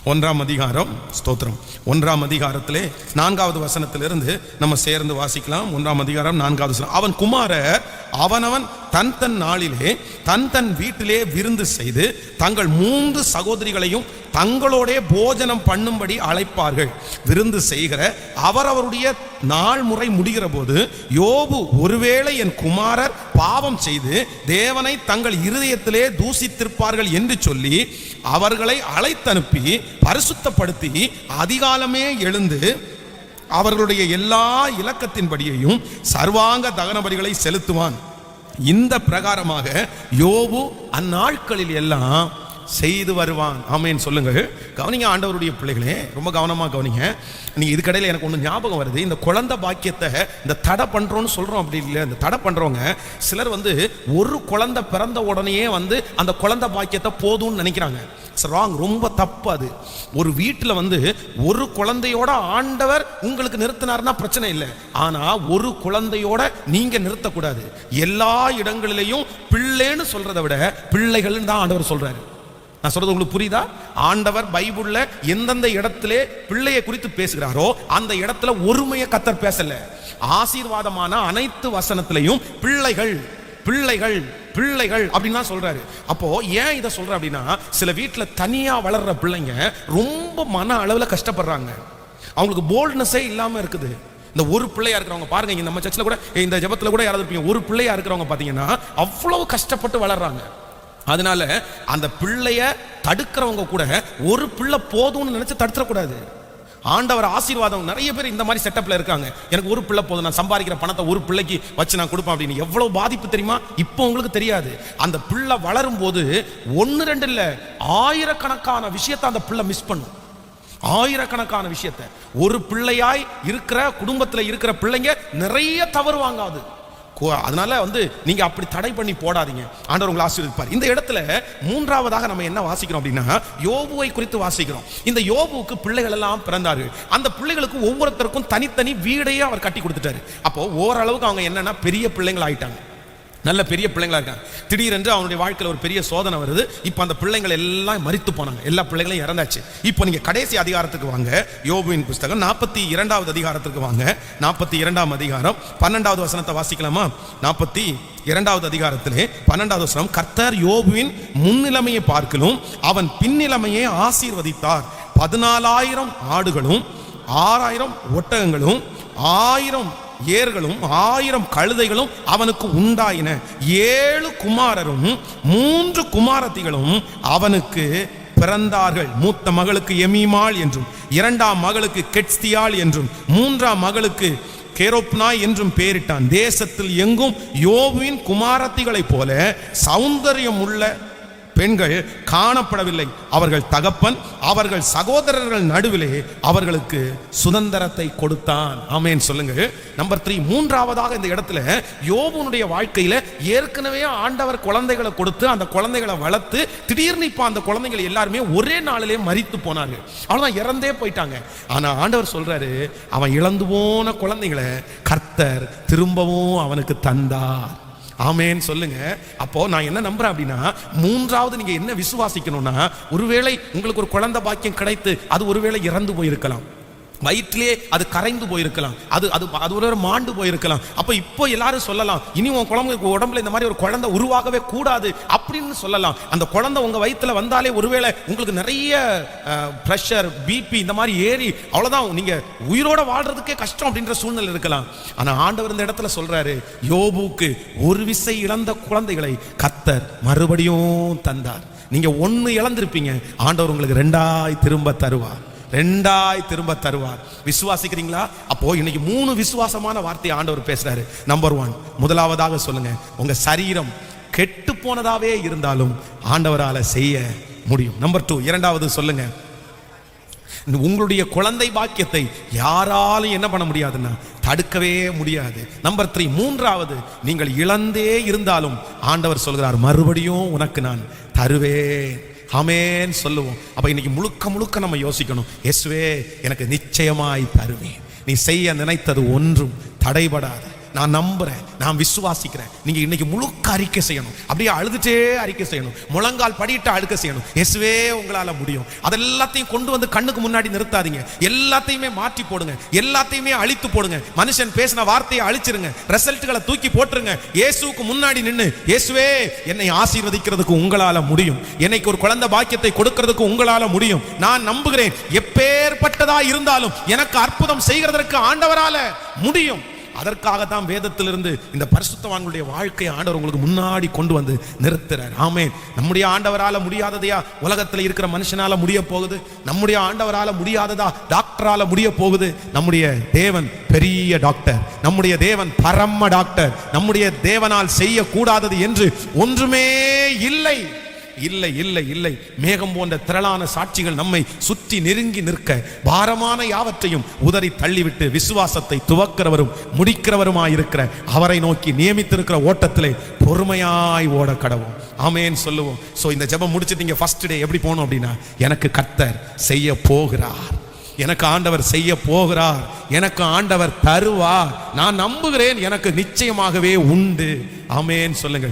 Speaker 1: 1ஆம் அதிகாரம், ஸ்தோத்திரம், 1ஆம் அதிகாரத்திலே 4வது வசனத்திலிருந்து நம்ம சேர்ந்து வாசிக்கலாம். 1ஆம் அதிகாரம் 4வது வசனம். அவன் குமாரர் அவனவன் தன் தன் நாளிலே தன் தன் வீட்டிலே விருந்து செய்து தங்கள் 3 சகோதரிகளையும் தங்களோட போஜனம் பண்ணும்படி அழைப்பார்கள். விருந்து செய்கிற அவரவருடைய நாள் முறை முடிகிற போது யோபு, ஒருவேளை என் குமாரர் பாவம் செய்து தேவனை தங்கள் இருதயத்திலே தூசித்திருப்பார்கள் என்று சொல்லி அவர்களை அழைத்தனுப்பி பரிசுத்தப்படுத்தி அதிகாலமே எழுந்து அவர்களுடைய எல்லா இலக்கத்தின்படியையும் சர்வாங்க தகன பலிகளை செலுத்துவான். இந்த பிரகாரமாக யோபு அந்நாட்களில் எல்லாம் செய்து வருவான். ஆமேன் சொல்லுங்க. கவனிங்க ஆண்டவருடைய பிள்ளைகளே, ரொம்ப கவனமா கவனிங்க. நீங்க இதுக்கடையில் எனக்கு ஒன்று ஞாபகம் வருது. இந்த குழந்தை பாக்கியத்தை இந்த தடை பண்றோம்னு சொல்றோம், அப்படி இல்லை. இந்த தடை பண்றவங்க சிலர் ஒரு குழந்தை பிறந்த உடனேயே அந்த குழந்தை பாக்கியத்தை போதும்னு நினைக்கிறாங்க. ராங், ரொம்ப தப்பு. அது ஒரு வீட்டில் ஒரு குழந்தையோட ஆண்டவர் உங்களுக்கு நிறுத்தினார்னா பிரச்சனை இல்லை. ஆனா ஒரு குழந்தையோட நீங்க நிறுத்தக்கூடாது. எல்லா இடங்களிலையும் பிள்ளைன்னு சொல்றதை விட பிள்ளைகள் தான் ஆண்டவர் சொல்றாரு. நான் சொல்றது உங்களுக்கு புரியுதா? ஆண்டவர் பைபிள்ல எந்தெந்த இடத்திலே பிள்ளையை குறித்து பேசுகிறாரோ அந்த இடத்துல ஒருமையை கர்த்தர் பேசல. ஆசீர்வாதமான அனைத்து வசனத்திலையும் பிள்ளைகள் பிள்ளைகள் பிள்ளைகள் அப்படின்னு தான் சொல்றாரு. அப்போ ஏன் இதை சொல்ற அப்படின்னா, சில வீட்டுல தனியா வளர்ற பிள்ளைங்க ரொம்ப மன அளவுல கஷ்டப்படுறாங்க. அவங்களுக்கு போல்ட்னஸே இல்லாம இருக்குது. இந்த ஒரு பிள்ளையா இருக்கிறவங்க பாருங்க, நம்ம சர்ச்சில் கூட இந்த ஜெபத்துல கூட யாராவது இருப்பீங்க, ஒரு பிள்ளையா இருக்கிறவங்க பாத்தீங்கன்னா அவ்வளவு கஷ்டப்பட்டு வளர்றாங்க. அதனால அந்த பிள்ளைய தடுக்கிறவங்க கூட ஒரு பிள்ளை போதும்னு நினைச்சு தடுத்துடக்கூடாது. ஆண்டவர் ஆசீர்வாதம். நிறைய பேர் இந்த மாதிரி செட்டப்ல இருக்காங்க. எனக்கு ஒரு பிள்ளை போதும், நான் சம்பாதிக்கிற பணத்தை ஒரு பிள்ளைக்கு வச்சு நான் கொடுப்பேன் அப்படின்னு. எவ்வளவு பாதிப்பு தெரியுமா? இப்போ உங்களுக்கு தெரியாது. அந்த பிள்ளை வளரும் போது 1-2 இல்ல, ஆயிரக்கணக்கான விஷயத்தை அந்த பிள்ளை மிஸ் பண்ணும். ஆயிரக்கணக்கான விஷயத்தை. ஒரு பிள்ளையாய் இருக்கிற குடும்பத்தில் இருக்கிற பிள்ளைங்க நிறைய தவறு வாங்காது. அதனால நீங்க அப்படி தடை பண்ணி போடாதீங்க. ஆண்டவர் உங்களை ஆசீர்வதிப்பார். இந்த இடத்துல 3ஆவதாக நம்ம என்ன வாசிக்கிறோம் அப்படின்னா, யோபுவை குறித்து வாசிக்கிறோம். இந்த யோபுவுக்கு பிள்ளைகள் எல்லாம் பிறந்தார்கள். அந்த பிள்ளைகளுக்கு ஒவ்வொருத்தருக்கும் தனித்தனி வீடையே அவர் கட்டி கொடுத்துட்டாரு. அப்போ ஓரளவுக்கு அவங்க என்னன்னா பெரிய பிள்ளைங்கள் ஆயிட்டாங்க, நல்ல பெரிய பிள்ளைங்களா இருக்காங்க. திடீரென்று அவனுடைய வாழ்க்கையில் ஒரு பெரிய சோதனை வருது. இப்போ அந்த பிள்ளைங்கள் எல்லாம் மரித்து போனாங்க, எல்லா பிள்ளைங்களும் இறந்தாச்சு. இப்போ நீங்க கடைசி அதிகாரத்துக்கு வாங்க, யோபுவின் புஸ்தகம் 42வது அதிகாரத்துக்கு வாங்க. 42ஆம் அதிகாரம் 12வது வசனத்தை வாசிக்கலாமா? 42வது அதிகாரத்திலே 12வது வசனம். கர்த்தர் யோபுவின் முன்னிலைமையை பார்க்கலும் அவன் பின்னிலைமையை ஆசீர்வதித்தார். 14,000 ஆடுகளும் 6,000 ஒட்டகங்களும் 1000 ஏர்களும் 1000 கழுதைகளும் அவனுக்கு உண்டாயின. 7 குமாரரும் 3 குமாரத்திகளும் அவனுக்கு பிறந்தார்கள். மூத்த மகளுக்கு எமீமாள் என்றும் 2ஆம் மகளுக்கு கெட்ஸ்தியாள் என்றும் 3ஆம் மகளுக்கு கேரோப்னாய் என்றும் பெயரிட்டான். தேசத்தில் எங்கும் யோபுவின் குமாரத்திகளைப் போல சௌந்தரியம் உள்ள பெண்கள் காணப்படவில்லை. அவர்கள் தகப்பன் அவர்கள் சகோதரர்கள் நடுவிலே அவர்களுக்கு சுதந்திரத்தை கொடுத்தான். ஆமென் சொல்லுங்க. நம்பர் 3, 3ஆவதாக இந்த இடத்துல யோபுனுடைய வாழ்க்கையில ஏற்கனவே ஆண்டவர் குழந்தைகளை கொடுத்து அந்த குழந்தைகளை வளர்த்து திடீர்னு இப்ப அந்த குழந்தைகள் எல்லாருமே ஒரே நாளிலே மரித்து போனார்கள். அவ்வளவுதான், இறந்தே போயிட்டாங்க. ஆனா ஆண்டவர் சொல்றாரு, அவன் இழந்து போன குழந்தைகளை கர்த்தர் திரும்பவும் அவனுக்கு தந்தார். ஆமேன் சொல்லுங்க. அப்போ நான் என்ன நம்புறேன் அப்படின்னா, 3ஆவது நீங்க என்ன விசுவாசிக்கணும்னா, ஒருவேளை உங்களுக்கு ஒரு குழந்தை பாக்கியம் கிடைத்து அது ஒருவேளை இறந்து போயிருக்கலாம், வயிற்றிலே அது கரைந்து போயிருக்கலாம், அது ஒரு மாண்டு போயிருக்கலாம். அப்ப இப்போ எல்லாரும் சொல்லலாம், இனி உன் குழந்தைக்கு உடம்புல இந்த மாதிரி ஒரு குழந்தை உருவாகவே கூடாது அப்படின்னு சொல்லலாம். அந்த குழந்தை உங்க வயிற்றுல வந்தாலே ஒருவேளை உங்களுக்கு நிறைய பிரஷர், பிபி இந்த மாதிரி ஏறி அவ்வளவுதான், நீங்க உயிரோட வாழ்றதுக்கே கஷ்டம் அப்படின்ற சூழ்நிலை இருக்கலாம். ஆனா ஆண்டவர் இந்த இடத்துல சொல்றாரு, யோபுக்கு ஒரு விசை இழந்த குழந்தைகளை கர்த்தர் மறுபடியும் தந்தார். நீங்க 1 இழந்திருப்பீங்க, ஆண்டவர் உங்களுக்கு 2ஆய் திரும்ப தருவார். 2ஆய் திரும்ப தருவார். விசுவாசிக்கிறீங்களா? அப்போ இன்னைக்கு 3 விசுவாசமான வார்த்தையை ஆண்டவர் பேசுறாரு. நம்பர் 1, முதலாவதாக சொல்லுங்க, உங்க சரீரம் கெட்டு போனதாவே இருந்தாலும் ஆண்டவரால செய்ய முடியும். நம்பர் 2, இரண்டாவது சொல்லுங்க, உங்களுடைய குழந்தை பாக்கியத்தை யாராலும் என்ன பண்ண முடியாதுன்னா தடுக்கவே முடியாது. நம்பர் 3, மூன்றாவது, நீங்கள் இழந்தே இருந்தாலும் ஆண்டவர் சொல்கிறார், மறுபடியும் உனக்கு நான் தருவேன். ஆமென் சொல்லுவோம். அப்ப இன்னைக்கு முழுக்க நம்ம யோசிக்கணும், இயேசுவே எனக்கு நிச்சயமாய் தருவேன். நீ செய்ய நினைத்தது ஒன்றும் தடைபடாது. நான் நம்புறேன், நான் விசுவாசிக்கிறேன். நீங்க இன்னைக்கு முழுக்க அறிக்கை செய்யணும், அப்படியே அழுதுட்டே அறிக்கை செய்யணும், முழங்கால் படிட்டு அழுக்க செய்யணும். இயேசுவே உங்களால முடியும். அதெல்லாத்தையும் கொண்டு வந்து கண்ணுக்கு முன்னாடி நிறுத்தாதீங்க. எல்லாத்தையுமே மாற்றி போடுங்க, எல்லாத்தையுமே அழித்து போடுங்க. மனுஷன் பேசின வார்த்தையை அழிச்சிருங்க, ரிசல்ட்களை தூக்கி போட்டுருங்க. இயேசுவுக்கு முன்னாடி நின்னு, இயேசுவே என்னை ஆசீர்வதிக்கிறதுக்கு உங்களால முடியும், என்னைக்கு ஒரு குழந்தை பாக்கியத்தை கொடுக்கிறதுக்கு உங்களால முடியும். நான் நம்புகிறேன், எப்பேற்பட்டதா இருந்தாலும் எனக்கு அற்புதம் செய்கிறதற்கு ஆண்டவரால முடியும். அதற்காக தான் வேதத்திலிருந்து இந்த பரிசுத்தவான்களுடைய வாழ்க்கையை ஆண்டவர் உங்களுக்கு முன்னாடி கொண்டு வந்து நிறுத்துறார். ஆமென். நம்முடைய ஆண்டவரால முடியாததையா உலகத்தில் இருக்கிற மனுஷனால முடிய போகுது? நம்முடைய ஆண்டவரால முடியாததா டாக்டரால முடிய போகுது? நம்முடைய தேவன் பெரிய டாக்டர், நம்முடைய தேவன் பரம டாக்டர். நம்முடைய தேவனால் செய்யக்கூடாதது என்று ஒன்றுமே இல்லை. இல்லை இல்லை இல்லை. மேகம் போன்ற திரளான சாட்சிகள் நம்மை சுற்றி நெருங்கி நிற்க, பாரமான யாவற்றையும் உதறி தள்ளிவிட்டு விசுவாசத்தை துவக்கிறவரும் முடிக்கிறவருமாயிருக்கிற அவரை நோக்கி நியமித்திருக்கிற ஓட்டத்திலே பொறுமையாய் ஓட கடவோம். ஆமென் சொல்லுவோம். ஸோ இந்த ஜெபம் முடிச்சுட்டீங்க. ஃபர்ஸ்ட் டே எப்படி போகணும் அப்படின்னா, எனக்கு கர்த்தர் செய்ய போகிறார், எனக்கு ஆண்டவர் செய்ய போகிறார், எனக்கு ஆண்டவர் தருவார், நான் நம்புகிறேன், எனக்கு நிச்சயமாகவே உண்டு. ஆமென் சொல்லுங்க.